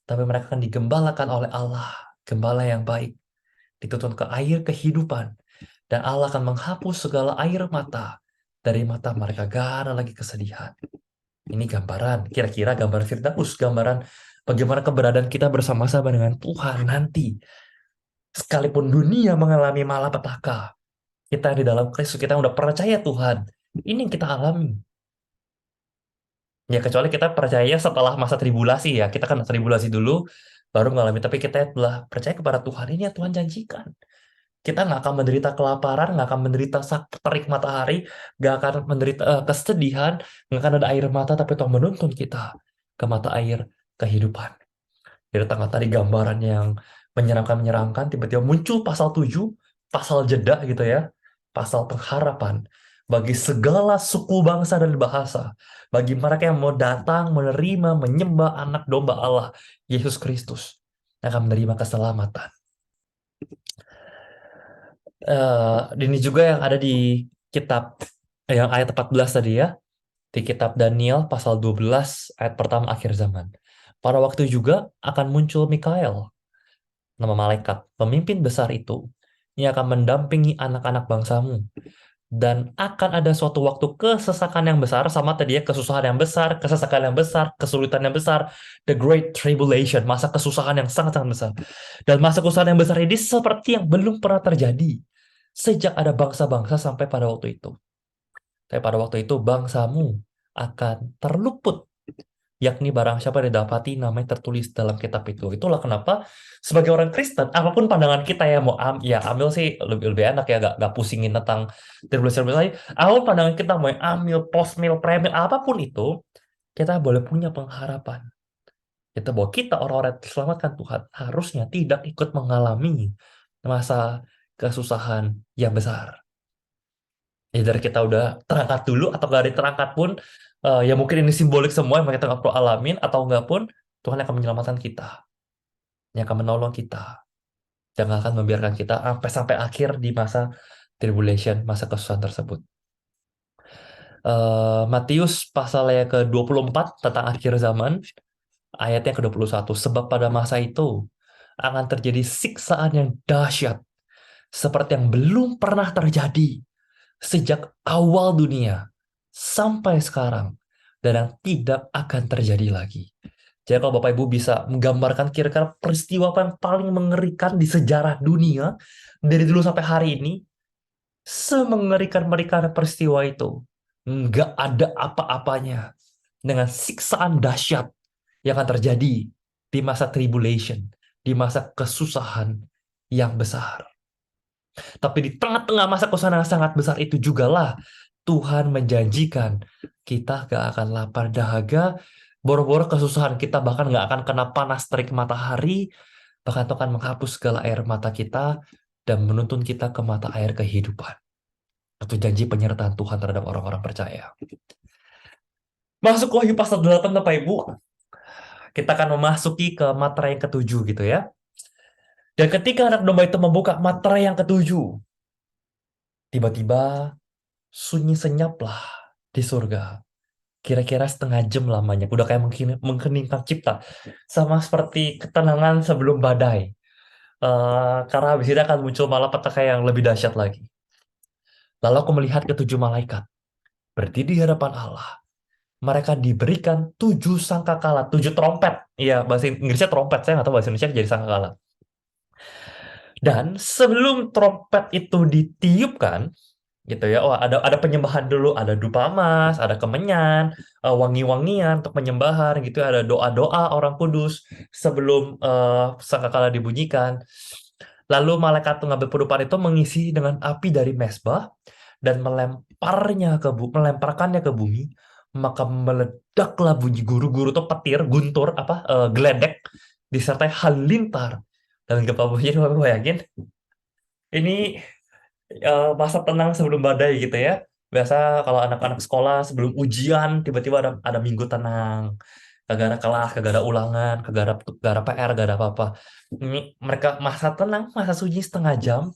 tapi mereka akan digembalakan oleh Allah, gembala yang baik, dituntun ke air kehidupan, dan Allah akan menghapus segala air mata dari mata mereka, gak ada lagi kesedihan. Ini gambaran, kira-kira gambaran Firdaus, gambaran bagaimana keberadaan kita bersama-sama dengan Tuhan nanti. Sekalipun dunia mengalami malapetaka, kita di dalam Kristus, kita udah percaya Tuhan. Ini yang kita alami. Ya kecuali kita percaya setelah masa tribulasi ya. Kita kan tribulasi dulu, baru mengalami. Tapi kita telah percaya kepada Tuhan. Ini yang Tuhan janjikan. Kita nggak akan menderita kelaparan, nggak akan menderita terik matahari, nggak akan menderita kesedihan, nggak akan ada air mata, tapi Tuhan menuntun kita ke mata air kehidupan. Dari tengah tadi gambaran yang menyeramkan-menyeramkan, tiba-tiba muncul pasal 7, pasal jeda gitu ya, pasal pengharapan bagi segala suku bangsa dan bahasa, bagi mereka yang mau datang, menerima, menyembah anak domba Allah, Yesus Kristus, akan menerima keselamatan. Ini juga yang ada di kitab yang ayat 14 tadi ya, di kitab Daniel pasal 12 ayat pertama akhir zaman. Pada waktu juga akan muncul Mikael, nama malaikat, pemimpin besar itu, yang akan mendampingi anak-anak bangsamu. Dan akan ada suatu waktu kesesakan yang besar, sama tadi ya, kesusahan yang besar, kesesakan yang besar, kesulitan yang besar, the great tribulation, masa kesusahan yang sangat-sangat besar. Dan masa kesusahan yang besar ini seperti yang belum pernah terjadi sejak ada bangsa-bangsa sampai pada waktu itu. Tapi pada waktu itu bangsamu akan terluput, yakni barang siapa yang didapati namanya tertulis dalam kitab itu. Itulah kenapa sebagai orang Kristen, apapun pandangan kita ya mau ya ambil sih lebih enak ya, gak pusingin tentang tribulasi. Apapun pandangan kita mau yang ambil post meal, premil, apapun itu, kita boleh punya pengharapan. Kita bahwa kita orang-orang yang diselamatkan Tuhan harusnya tidak ikut mengalami masa kesusahan yang besar. Ya dari kita udah terangkat dulu atau gak ada terangkat pun, ya mungkin ini simbolik semua yang kita nggak perlu alamin, atau enggak pun Tuhan akan menyelamatkan kita, yang akan menolong kita, yang akan membiarkan kita sampai akhir di masa tribulation, masa kesusahan tersebut. Matius pasal yang ke-24 tentang akhir zaman, ayatnya ke-21, sebab pada masa itu akan terjadi siksaan yang dahsyat seperti yang belum pernah terjadi sejak awal dunia sampai sekarang, dan yang tidak akan terjadi lagi. Jadi kalau Bapak Ibu bisa menggambarkan kira-kira peristiwa apa yang paling mengerikan di sejarah dunia dari dulu sampai hari ini, semengerikan-mengerikan peristiwa itu, nggak ada apa-apanya dengan siksaan dahsyat yang akan terjadi di masa tribulation, di masa kesusahan yang besar. Tapi di tengah-tengah masa kesusahan yang sangat besar itu jugalah Tuhan menjanjikan kita gak akan lapar dahaga, boro-boro kesusahan kita bahkan gak akan kena panas terik matahari, bahkan Tuhan menghapus segala air mata kita dan menuntun kita ke mata air kehidupan. Itu janji penyertaan Tuhan terhadap orang-orang percaya. Masuk Wahyu pasal 8, Bapak Ibu. Kita akan memasuki ke materai yang ketujuh gitu ya. Dan ketika anak domba itu membuka materai yang ketujuh, tiba-tiba sunyi senyaplah di surga. Kira-kira setengah jam lamanya. Udah kayak mengheningkan cipta. Sama seperti ketenangan sebelum badai. Karena habis ini akan muncul malapetaka yang lebih dahsyat lagi. Lalu aku melihat ketujuh malaikat berdiri di hadapan Allah. Mereka diberikan 7 sangkakala, 7 trompet. Iya, bahasa Inggrisnya trompet. Saya nggak tahu bahasa Indonesia jadi sangkakala. Dan sebelum trompet itu ditiupkan, gitu ya. Oh, ada penyembahan dulu, ada dupa emas, ada kemenyan, wangi-wangian untuk penyembahan gitu ya. Ada doa-doa orang kudus sebelum sangkakala dibunyikan. Lalu malaikat pengambil kehidupan itu mengisi dengan api dari mezbah dan melemparkannya ke bumi, maka meledaklah bunyi guru-guru tuh petir, guntur, geledek, disertai halilintar dan gempa bumi. Jadi Bapak bayangin, ini masa tenang sebelum badai gitu ya. Biasa kalau anak-anak sekolah sebelum ujian tiba-tiba ada minggu tenang. Kagak ada kelas, kagak ada ulangan, kagak ada PR, kagak ada apa-apa. Ini mereka masa tenang, masa sunyi setengah jam,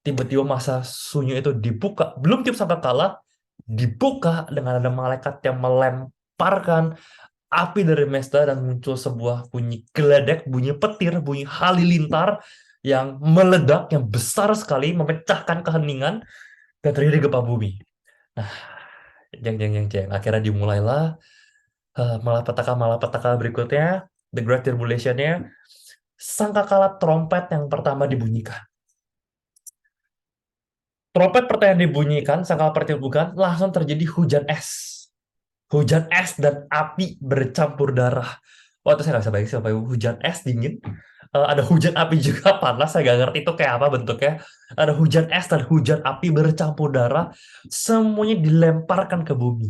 tiba-tiba masa sunyi itu dibuka, belum tiup sangkakala, dibuka dengan ada malaikat yang melemparkan api dari Mesta dan muncul sebuah bunyi geledek, bunyi petir, bunyi halilintar yang meledak, yang besar sekali, memecahkan keheningan dan terjadi gempa bumi. Nah, jeng jeng jeng jeng. Akhirnya dimulailah malapetaka berikutnya, The Great Tribulation-nya, sangkakala trompet yang pertama dibunyikan. Trompet pertama yang dibunyikan, sangkakala pertama dibunyikan, langsung terjadi hujan es. Hujan es dan api bercampur darah. Wah, itu saya nggak bisa bayangin sih, Bapak Ibu. Hujan es dingin, ada hujan api juga panas, saya nggak ngerti itu kayak apa bentuknya. Ada hujan es dan hujan api bercampur darah, semuanya dilemparkan ke bumi.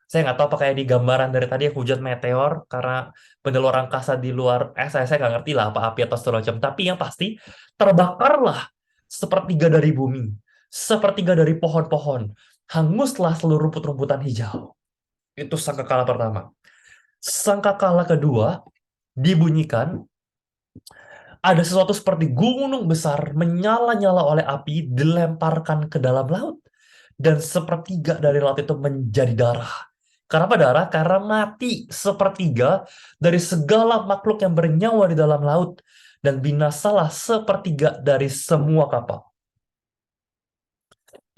Saya nggak tahu apakah ini gambaran dari tadi hujan meteor karena penyeluruh angkasa di luar saya nggak ngerti lah apa api atau segala macam. Tapi yang pasti terbakarlah sepertiga dari bumi, sepertiga dari pohon-pohon, hanguslah seluruh rumput-rumputan hijau. Itu sangkakala pertama. Sangkakala kedua dibunyikan, ada sesuatu seperti gunung besar menyala-nyala oleh api dilemparkan ke dalam laut. Dan sepertiga dari laut itu menjadi darah. Kenapa darah? Karena mati sepertiga dari segala makhluk yang bernyawa di dalam laut. Dan binasalah sepertiga dari semua kapal.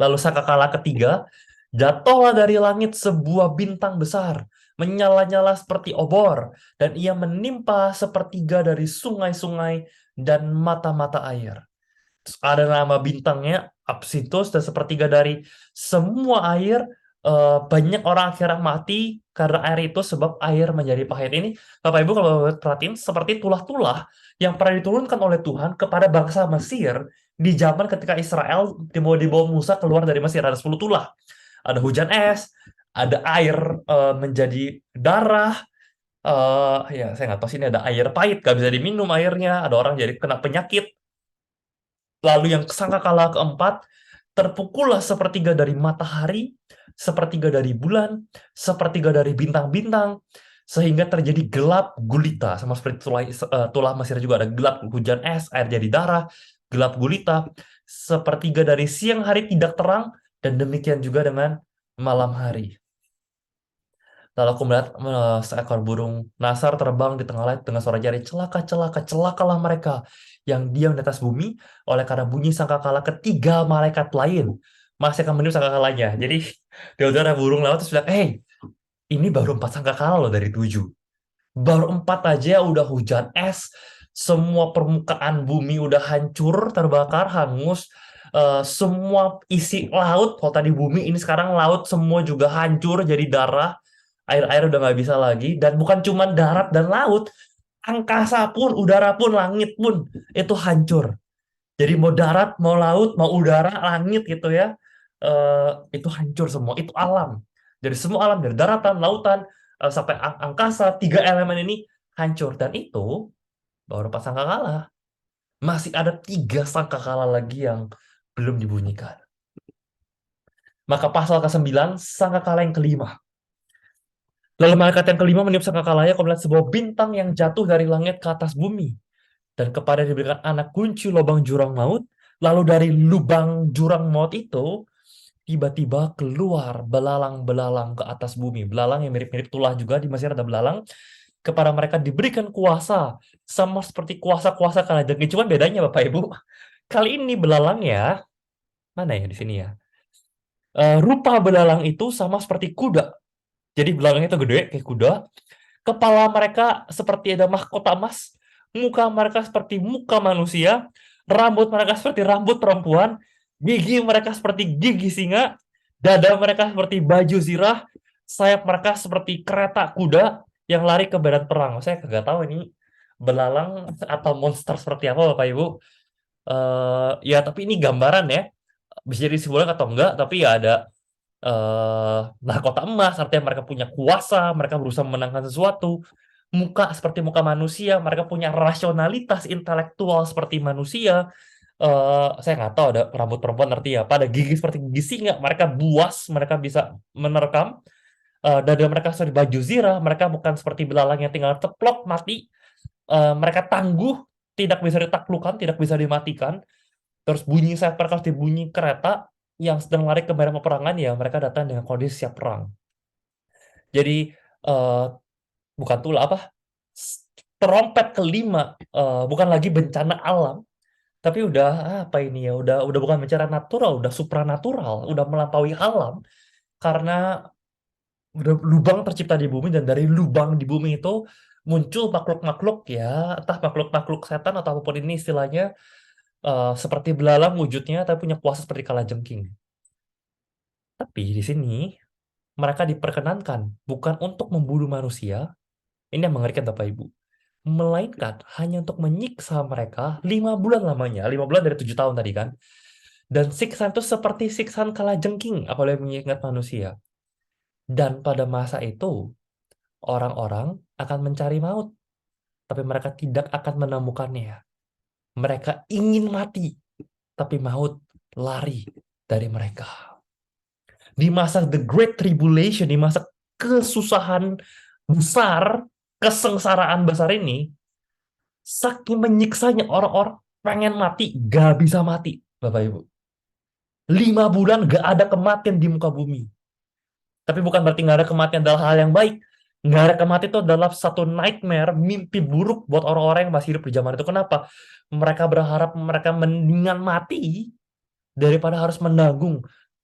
Lalu sangkakala ketiga, jatuhlah dari langit sebuah bintang besar, menyala-nyala seperti obor, dan ia menimpa sepertiga dari sungai-sungai dan mata-mata air. Ada nama bintangnya Apsitos, dan sepertiga dari semua air. Banyak orang akhirnya mati karena air itu, sebab air menjadi pahit. Ini Bapak Ibu kalau perhatiin seperti tulah-tulah yang pernah diturunkan oleh Tuhan kepada bangsa Mesir di zaman ketika Israel dibawa Musa keluar dari Mesir. Ada 10 tulah, ada hujan es, ada air menjadi darah. Ya saya nggak tahu sih, ini ada air pahit, gak bisa diminum airnya, ada orang jadi kena penyakit. Lalu yang sangkakala keempat, terpukullah sepertiga dari matahari, sepertiga dari bulan, sepertiga dari bintang-bintang, sehingga terjadi gelap gulita. Sama seperti tulah Mesir juga ada gelap, hujan es, air jadi darah, gelap gulita. Sepertiga dari siang hari tidak terang, dan demikian juga dengan malam hari. Lalu aku melihat seekor burung nasar terbang di tengah langit dengan suara jari, celaka, celaka, celakalah mereka yang diam di atas bumi, oleh karena bunyi sangkakala ketiga malaikat lain masih akan meniup sangkakalanya. Jadi dia udah ada burung lewat terus bilang, ini baru 4 sangkakala loh dari 7. Baru 4 aja udah hujan es, semua permukaan bumi udah hancur, terbakar, hangus. Semua isi laut, kalau tadi bumi, ini sekarang laut semua juga hancur jadi darah. Air-air udah nggak bisa lagi, dan bukan cuma darat dan laut, angkasa pun, udara pun, langit pun itu hancur. Jadi mau darat, mau laut, mau udara, langit gitu ya, itu hancur semua. Itu alam. Dari semua alam, dari daratan, lautan, sampai angkasa, 3 elemen ini hancur. Dan itu baru pas sangkakala. Masih ada 3 sangkakala lagi yang belum dibunyikan. Maka pasal ke-9, sangkakala yang kelima. Lalu malaikat yang kelima meniup sangkakalanya, kau melihat sebuah bintang yang jatuh dari langit ke atas bumi. Dan kepada diberikan anak kunci lubang jurang maut. Lalu dari lubang jurang maut itu, tiba-tiba keluar belalang-belalang ke atas bumi. Belalang yang mirip-mirip tulah juga, di Mesir ada belalang. Kepada mereka diberikan kuasa, sama seperti kuasa-kuasa kalajengking. Cuma bedanya Bapak Ibu, kali ini belalang ya, mana ya di sini ya? Rupa belalang itu sama seperti kuda. Jadi belakangnya itu gede kayak kuda. Kepala mereka seperti ada mahkota emas. Muka mereka seperti muka manusia. Rambut mereka seperti rambut perempuan. Gigi mereka seperti gigi singa, dada mereka seperti baju zirah, sayap mereka seperti kereta kuda yang lari ke medan perang. Saya kagak tahu ini belalang atau monster seperti apa Bapak Ibu. Ya tapi ini gambaran ya, bisa jadi simbolik atau enggak, tapi ya ada mahkota emas, artinya mereka punya kuasa, mereka berusaha memenangkan sesuatu. Muka seperti muka manusia, mereka punya rasionalitas intelektual seperti manusia. Saya nggak tahu ada rambut perempuan artinya apa, ada gigi seperti gigi singa, mereka buas, mereka bisa menerkam. Dada mereka seperti baju zirah, mereka bukan seperti belalang yang tinggal ceplok mati. Mereka tangguh, tidak bisa ditaklukkan, tidak bisa dimatikan. Terus bunyi sirene seperti bunyi kereta yang sedang lari ke medan peperangan, ya mereka datang dengan kondisi siap perang. Jadi eh, bukan tulah apa, trompet kelima bukan lagi bencana alam, tapi udah apa ini ya, udah bukan bencana natural, udah supranatural, udah melampaui alam, karena udah lubang tercipta di bumi, dan dari lubang di bumi itu muncul makhluk-makhluk, ya entah makhluk-makhluk setan atau apapun ini istilahnya, seperti belalang wujudnya tapi punya kuasa seperti kalajengking. Tapi di sini mereka diperkenankan bukan untuk membunuh manusia, ini yang mengerikan Bapak Ibu, melainkan hanya untuk menyiksa mereka 5 bulan lamanya, 5 bulan dari 7 tahun tadi kan. Dan siksaan itu seperti siksaan kalajengking apabila mengingat manusia. Dan pada masa itu orang-orang akan mencari maut, tapi mereka tidak akan menemukannya. Mereka ingin mati, tapi maut lari dari mereka. Di masa The Great Tribulation, di masa kesusahan besar, kesengsaraan besar ini, saking menyiksanya orang-orang pengen mati, gak bisa mati, Bapak Ibu. 5 bulan gak ada kematian di muka bumi. Tapi bukan berarti gak ada kematian adalah hal yang baik. Gak ada kematian itu adalah satu nightmare, mimpi buruk buat orang-orang yang masih hidup di zaman itu. Kenapa? Mereka berharap mereka mendingan mati daripada harus menanggung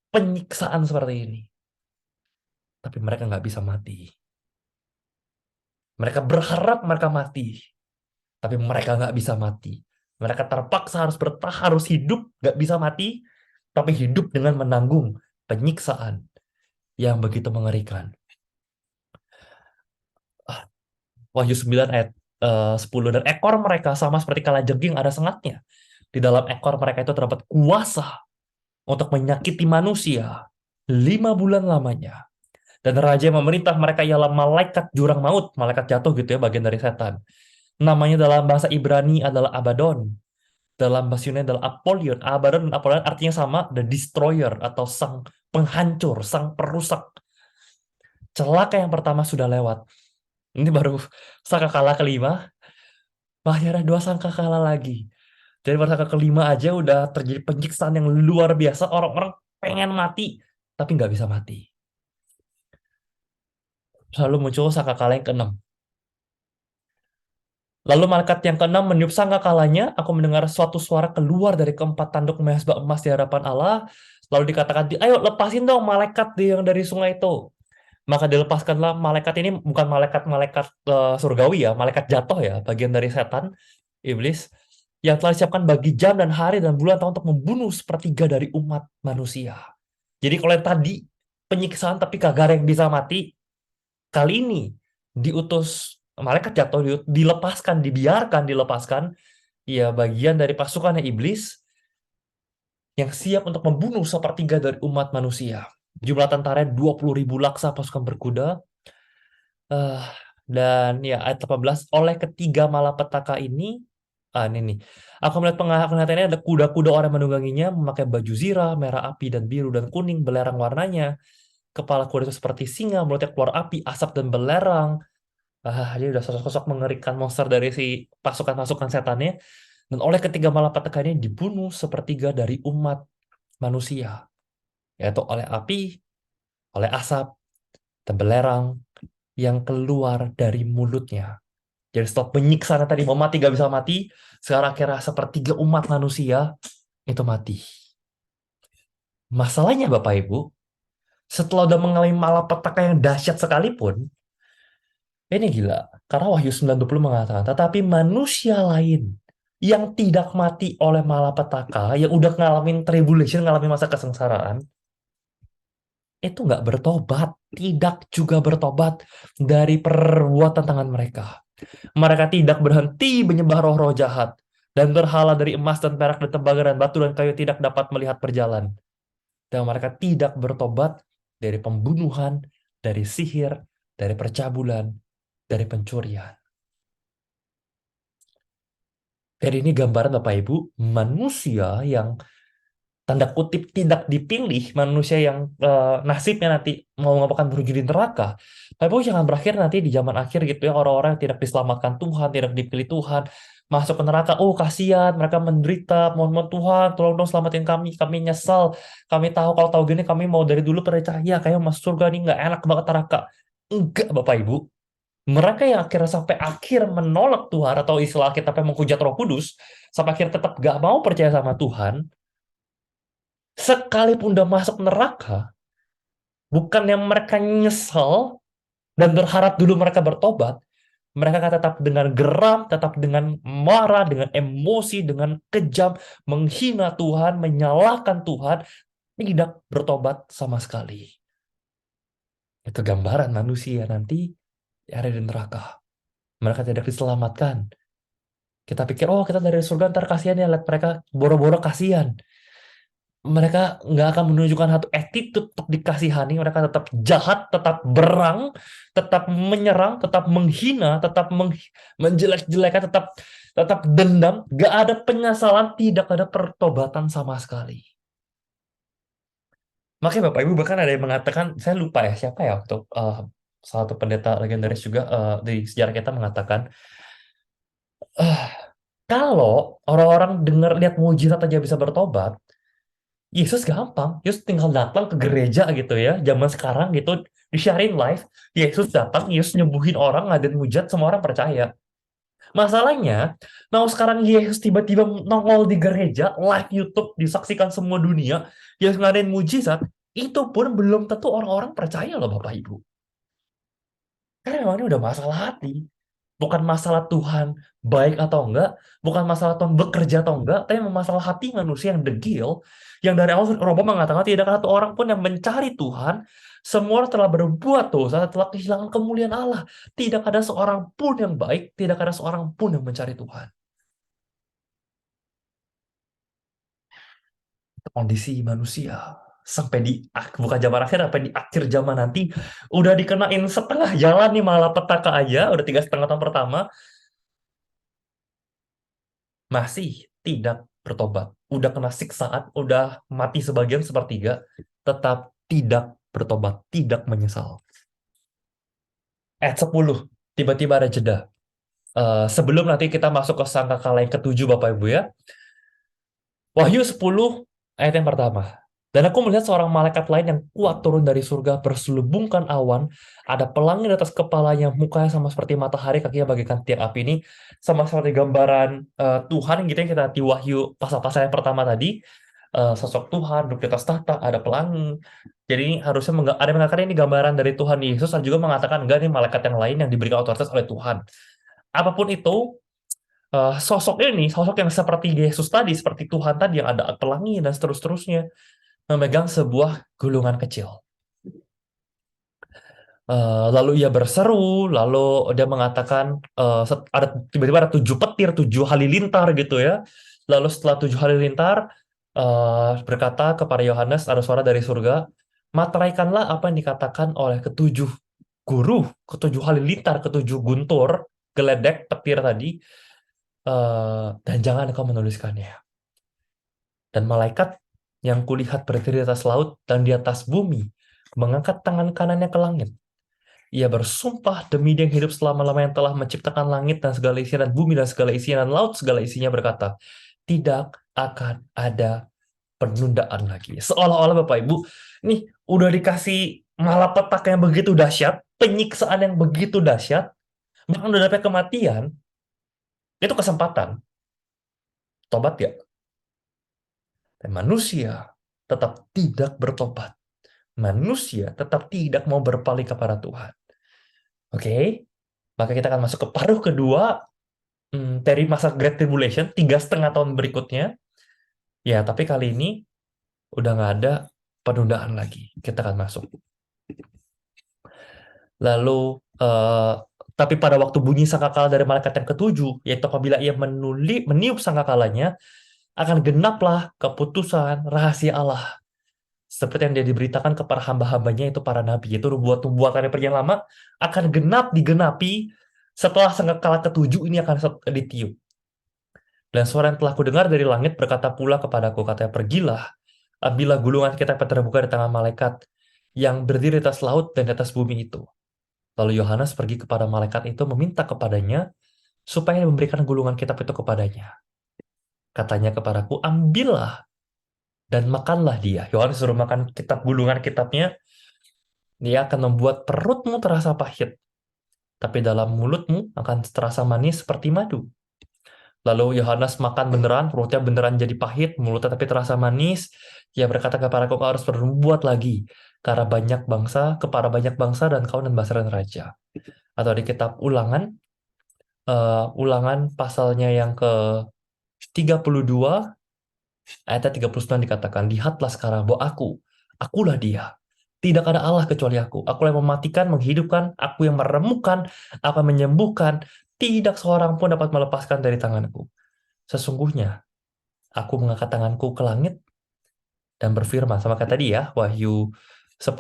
penyiksaan seperti ini. Tapi mereka nggak bisa mati. Mereka berharap mereka mati, tapi mereka nggak bisa mati. Mereka terpaksa harus bertahan, harus hidup, nggak bisa mati, tapi hidup dengan menanggung penyiksaan yang begitu mengerikan. Ah, Wahyu 9 ayat 10. Dan ekor mereka sama seperti kalajengking ada sengatnya. Di dalam ekor mereka itu terdapat kuasa untuk menyakiti manusia 5 bulan lamanya. Dan raja yang memerintah mereka ialah malaikat jurang maut, malaikat jatuh gitu ya, bagian dari setan. Namanya dalam bahasa Ibrani adalah Abaddon. Dalam bahasa Yunani adalah Apollyon. Abaddon dan Apollyon artinya sama, the destroyer atau sang penghancur, sang perusak. Celaka yang pertama sudah lewat. Ini baru sangkakala kelima, masih ada 2 sangkakala lagi. Jadi pada sangka kelima aja udah terjadi penyiksaan yang luar biasa. Orang-orang pengen mati, tapi nggak bisa mati. Lalu muncul sangkakala yang keenam. Lalu malaikat yang keenam meniup sangkakalanya, aku mendengar suatu suara keluar dari keempat tanduk mezbah emas di hadapan Allah. Lalu dikatakan, ayo lepasin dong malaikat yang dari sungai itu. Maka dilepaskanlah malaikat ini, bukan malaikat-malaikat surgawi ya, malaikat jatuh ya, bagian dari setan, iblis, yang telah disiapkan bagi jam dan hari dan bulan tahun untuk membunuh sepertiga dari umat manusia. Jadi kalau yang tadi penyiksaan tapi kagak ada yang bisa mati, kali ini diutus malaikat jatuh, dilepaskan, dibiarkan dilepaskan, ya bagian dari pasukannya iblis yang siap untuk membunuh sepertiga dari umat manusia. Jumlah tentaranya 20.000 laksa pasukan berkuda. Eh, dan ya ayat 18, oleh ketiga malapetaka ini, ini nih, aku melihat penglihatannya ada kuda-kuda orang menungganginya memakai baju zirah, merah api dan biru dan kuning belerang warnanya. Kepala kuda itu seperti singa, mulutnya keluar api, asap dan belerang. Dia udah sosok-sosok mengerikan monster dari si pasukan-pasukan setannya. Dan oleh ketiga malapetaka ini dibunuh sepertiga dari umat manusia, yaitu oleh api, oleh asap, dan belerang yang keluar dari mulutnya. Jadi setelah penyiksaan tadi mau mati gak bisa mati, sekarang akhirnya sepertiga umat manusia itu mati. Masalahnya Bapak Ibu, setelah udah mengalami malapetaka yang dahsyat sekalipun, ini gila. Karena Wahyu 9:20 mengatakan, tetapi manusia lain yang tidak mati oleh malapetaka, yang udah ngalamin tribulation, ngalamin masa kesengsaraan, itu nggak bertobat, tidak juga bertobat dari perbuatan tangan mereka. Mereka tidak berhenti menyembah roh-roh jahat, dan berhala dari emas dan perak dan tembaga dan batu dan kayu tidak dapat melihat berjalan. Dan mereka tidak bertobat dari pembunuhan, dari sihir, dari percabulan, dari pencurian. Jadi ini gambaran Bapak Ibu, manusia yang tanda kutip tidak dipilih, manusia yang nasibnya nanti mau ngapakan merugi di neraka. Bapak Ibu jangan berakhir nanti di zaman akhir gitu ya, orang-orang yang tidak diselamatkan Tuhan, tidak dipilih Tuhan, masuk ke neraka. Oh kasihan, mereka menderita, mohon-mohon Tuhan, tolong dong selamatin kami nyesal, kami tahu kalau tahu gini kami mau dari dulu percaya, kayak masuk surga nih nggak enak banget neraka. Enggak Bapak Ibu. Mereka yang akhirnya sampai akhir menolak Tuhan atau istilah kita menghujat Roh Kudus, sampai akhir tetap gak mau percaya sama Tuhan, sekalipun udah masuk neraka, bukan yang mereka nyesel dan berharap dulu mereka bertobat, mereka akan tetap dengan geram, tetap dengan marah, dengan emosi, dengan kejam, menghina Tuhan, menyalahkan Tuhan, tidak bertobat sama sekali. Itu gambaran manusia nanti yang ada di neraka. Mereka tidak diselamatkan. Kita pikir, oh kita dari surga ntar kasihan ya, lihat mereka boro-boro kasihan. Mereka nggak akan menunjukkan satu attitude untuk dikasihani, mereka tetap jahat, tetap berang, tetap menyerang, tetap menghina, tetap menjelek-jelekan, tetap tetap dendam, nggak ada penyesalan, tidak ada pertobatan sama sekali. Makanya Bapak Ibu bahkan ada yang mengatakan, saya lupa ya siapa ya untuk salah satu pendeta legendaris juga di sejarah kita mengatakan, eh kalau orang-orang dengar lihat mujizat aja bisa bertobat, Yesus gampang. Yesus tinggal datang ke gereja gitu ya. Zaman sekarang gitu, di-sharein live. Yesus datang, Yesus nyembuhin orang, ngadain mujizat, semua orang percaya. Masalahnya, nah sekarang Yesus tiba-tiba nongol di gereja, live YouTube, disaksikan semua dunia, Yesus ngadain mujizat, itu pun belum tentu orang-orang percaya loh Bapak Ibu. Karena memang ini udah masalah hati. Bukan masalah Tuhan baik atau enggak, bukan masalah Tuhan bekerja atau enggak, tapi memang masalah hati manusia yang degil, yang dari awal Romo mengatakan tidak ada satu orang pun yang mencari Tuhan, semua orang telah berbuat dosa, telah kehilangan kemuliaan Allah. Tidak ada seorang pun yang baik, tidak ada seorang pun yang mencari Tuhan. Kondisi manusia sampai di bukan zaman akhir, sampai di akhir zaman nanti udah dikenain setengah jalan nih malah petaka aja, udah 3,5 tahun pertama masih tidak bertobat. Udah kena siksaan, udah mati sebagian sepertiga, tetap tidak bertobat, tidak menyesal. Ayat 10, tiba-tiba ada jeda. Sebelum nanti kita masuk ke sangkakala yang ketujuh Bapak Ibu ya. Wahyu 10 ayat yang pertama. Dan aku melihat seorang malaikat lain yang kuat turun dari surga berselubungkan awan. Ada pelangi di atas kepalanya, mukanya sama seperti matahari, kakinya bagaikan tiang api. Ini sama seperti gambaran Tuhan gitu yang kita di Wahyu pasal-pasal yang pertama tadi. Sosok Tuhan duduk di atas tahta, ada pelangi. Jadi ini harusnya ada yang mengatakan ini gambaran dari Tuhan Yesus, ada juga mengatakan enggak, ini malaikat yang lain yang diberikan otoritas oleh Tuhan. Apapun itu, sosok ini, sosok yang seperti Yesus tadi, seperti Tuhan tadi yang ada pelangi dan seterusnya, memegang sebuah gulungan kecil. Lalu ia berseru, lalu dia mengatakan ada tiba-tiba ada 7 petir, 7 halilintar gitu ya. Lalu setelah 7 halilintar berkata kepada Yohanes, ada suara dari surga, materaikanlah apa yang dikatakan oleh ketujuh guru, ketujuh halilintar, ketujuh guntur, geledek, petir tadi, dan jangan engkau menuliskannya. Dan malaikat yang kulihat berdiri di atas laut dan di atas bumi, mengangkat tangan kanannya ke langit. Ia bersumpah demi Dia yang hidup selama-lamanya yang telah menciptakan langit dan segala isinya dan bumi dan segala isinya dan laut segala isinya berkata, tidak akan ada penundaan lagi. Seolah-olah Bapak Ibu, nih udah dikasih malapetaka yang begitu dahsyat, penyiksaan yang begitu dahsyat, bahkan udah sampai kematian, itu kesempatan. Tobat ya? Dan manusia tetap tidak bertobat. Manusia tetap tidak mau berpaling kepada Tuhan. Oke? Maka kita akan masuk ke paruh kedua. dari masa Great Tribulation, 3,5 tahun berikutnya, ya tapi kali ini udah nggak ada penundaan lagi. Kita akan masuk. Lalu, eh, tapi pada waktu bunyi sangkakala dari malaikat yang ketujuh, yaitu apabila ia meniup sangkakalanya, akan genaplah keputusan rahasia Allah. Seperti yang dia diberitakan kepada hamba-hambanya itu para nabi. Itu nubuatan yang perjanjian lama akan digenapi setelah sangkakala ketujuh ini akan ditiup. Dan suara yang telah kudengar dari langit berkata pula kepadaku, katanya, pergilah, ambillah gulungan kitab yang terbuka di tangan malaikat yang berdiri di atas laut dan di atas bumi itu. Lalu Yohanes pergi kepada malaikat itu meminta kepadanya supaya memberikan gulungan kitab itu kepadanya. Katanya kepadaku, ambillah dan makanlah dia. Yohanes suruh makan kitab gulungan kitabnya, dia akan membuat perutmu terasa pahit, tapi dalam mulutmu akan terasa manis seperti madu. Lalu Yohanes makan beneran, perutnya beneran jadi pahit, mulutnya tapi terasa manis. Ia berkata kepadaku, kau harus berbuat lagi kepada banyak bangsa dan kau dan bangsa dan raja. Atau di kitab Ulangan, Ulangan pasalnya yang ke-32, ayat 39 dikatakan, lihatlah sekarang bahwa akulah dia. Tidak ada Allah kecuali aku. Aku yang mematikan, menghidupkan, aku yang meremukkan, aku yang menyembuhkan. Tidak seorang pun dapat melepaskan dari tanganku. Sesungguhnya, aku mengangkat tanganku ke langit dan berfirman, sama kata dia, Wahyu 10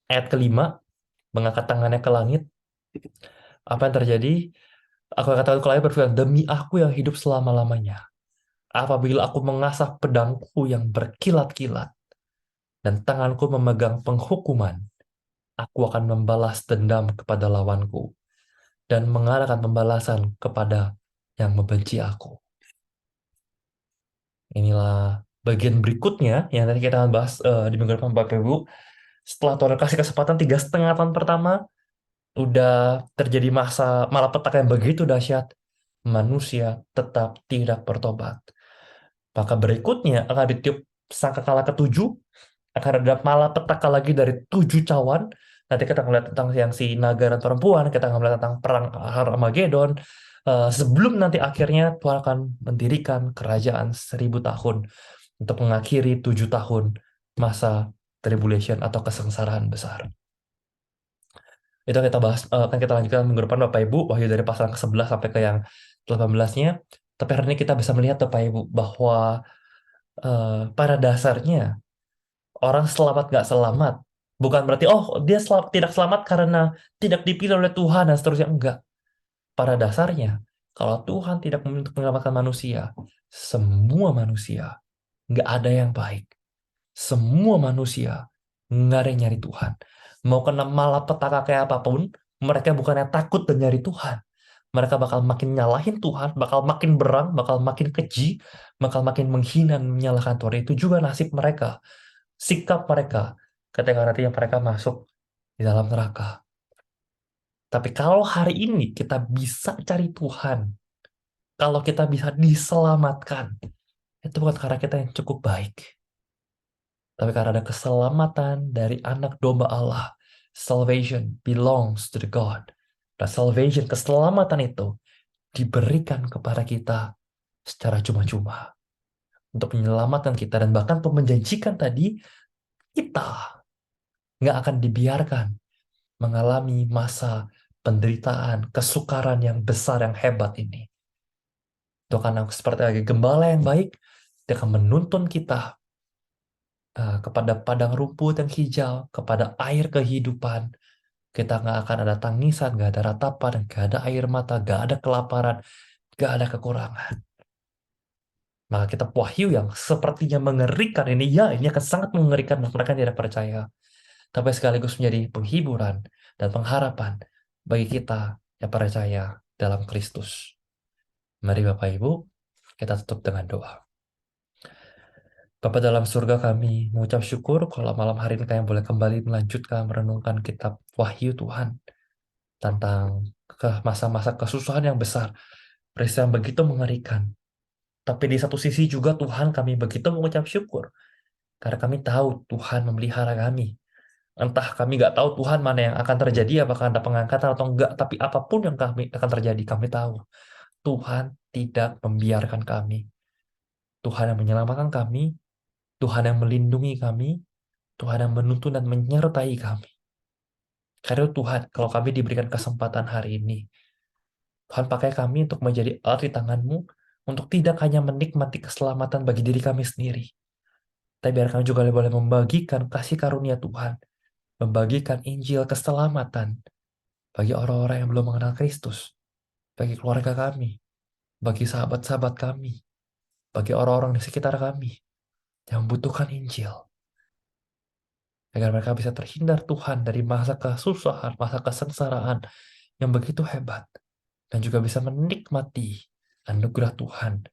ayat kelima, mengangkat tangannya ke langit. Apa yang terjadi? Aku angkat tanganku ke langit berfirman, demi aku yang hidup selama-lamanya. Apabila aku mengasah pedangku yang berkilat-kilat dan tanganku memegang penghukuman, aku akan membalas dendam kepada lawanku dan mengadakan pembalasan kepada yang membenci aku. Inilah bagian berikutnya yang nanti kita akan bahas di minggu depan, Bapak Ibu. Setelah Tuhan kasih kesempatan 3,5 tahun pertama, udah terjadi masa malapetaka yang begitu dahsyat, manusia tetap tidak bertobat. Maka berikutnya akan ditiup sangkakala ketujuh, akan ada malapetaka lagi dari 7 cawan. Nanti kita ngeliat tentang yang si naga dan perempuan, kita akan melihat tentang perang Armageddon. Sebelum nanti akhirnya Tuhan akan mendirikan kerajaan 1.000 tahun untuk mengakhiri 7 tahun masa tribulation atau kesengsaraan besar. Itu kita bahas, kan kita lanjutkan minggu depan Bapak Ibu, Wahyu dari pasal ke-11 sampai ke yang 18-nya. Tapi hari ini kita bisa melihat Bapak Ibu bahwa pada dasarnya orang selamat nggak selamat bukan berarti dia tidak selamat karena tidak dipilih oleh Tuhan dan seterusnya, enggak. Pada dasarnya kalau Tuhan tidak memilih untuk menyelamatkan manusia, semua manusia nggak ada yang baik, semua manusia nggak ada yang nyari Tuhan. Mau kena malapetaka kayak apapun, mereka bukannya takut dan nyari Tuhan, mereka bakal makin nyalahin Tuhan, bakal makin berang, bakal makin keji, bakal makin menghina dan menyalahkan Tuhan. Itu juga nasib mereka, sikap mereka ketika nantinya mereka masuk di dalam neraka. Tapi kalau hari ini kita bisa cari Tuhan, kalau kita bisa diselamatkan, itu bukan karena kita yang cukup baik, tapi karena ada keselamatan dari anak domba Allah. Salvation belongs to the God. Dan salvation, keselamatan itu diberikan kepada kita secara cuma-cuma untuk menyelamatkan kita, dan bahkan menjanjikan tadi kita nggak akan dibiarkan mengalami masa penderitaan, kesukaran yang besar, yang hebat ini. Itu karena seperti lagi gembala yang baik, dia akan menuntun kita kepada padang rumput yang hijau, kepada air kehidupan. Kita nggak akan ada tangisan, nggak ada ratapan, nggak ada air mata, nggak ada kelaparan, nggak ada kekurangan. Maka kita wahyu yang sepertinya mengerikan ini, ya ini akan sangat mengerikan bagi mereka yang tidak percaya. Tapi sekaligus menjadi penghiburan dan pengharapan bagi kita yang percaya dalam Kristus. Mari Bapak Ibu, kita tutup dengan doa. Bapa dalam surga, kami mengucap syukur kalau malam hari ini kami boleh kembali melanjutkan merenungkan kitab Wahyu Tuhan tentang masa-masa kesusahan yang besar, peristiwa yang begitu mengerikan. Tapi di satu sisi juga Tuhan, kami begitu mengucap syukur karena kami tahu Tuhan memelihara kami. Entah kami nggak tahu Tuhan mana yang akan terjadi, apakah ada pengangkatan atau enggak, tapi apapun yang kami akan terjadi, kami tahu Tuhan tidak membiarkan kami. Tuhan yang menyelamatkan kami, Tuhan yang melindungi kami, Tuhan yang menuntun dan menyertai kami. Karena Tuhan, kalau kami diberikan kesempatan hari ini, Tuhan pakai kami untuk menjadi alat di tangan-Mu, untuk tidak hanya menikmati keselamatan bagi diri kami sendiri, tapi biar kami juga boleh membagikan kasih karunia Tuhan, membagikan Injil keselamatan bagi orang-orang yang belum mengenal Kristus, bagi keluarga kami, bagi sahabat-sahabat kami, bagi orang-orang di sekitar kami yang membutuhkan Injil, agar mereka bisa terhindar Tuhan dari masa kesusahan, masa kesengsaraan yang begitu hebat, dan juga bisa menikmati anugerah Tuhan,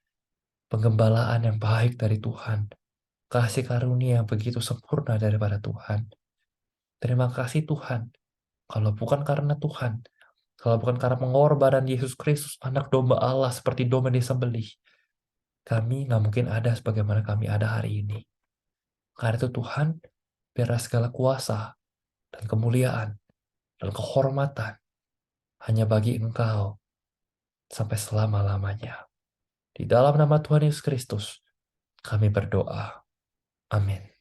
penggembalaan yang baik dari Tuhan, kasih karunia yang begitu sempurna daripada Tuhan. Terima kasih Tuhan. Kalau bukan karena Tuhan, kalau bukan karena pengorbanan Yesus Kristus, anak domba Allah seperti domba disembelih, kami nggak mungkin ada sebagaimana kami ada hari ini. Karena itu Tuhan, biarlah segala kuasa dan kemuliaan dan kehormatan hanya bagi Engkau sampai selama-lamanya. Di dalam nama Tuhan Yesus Kristus, kami berdoa. Amin.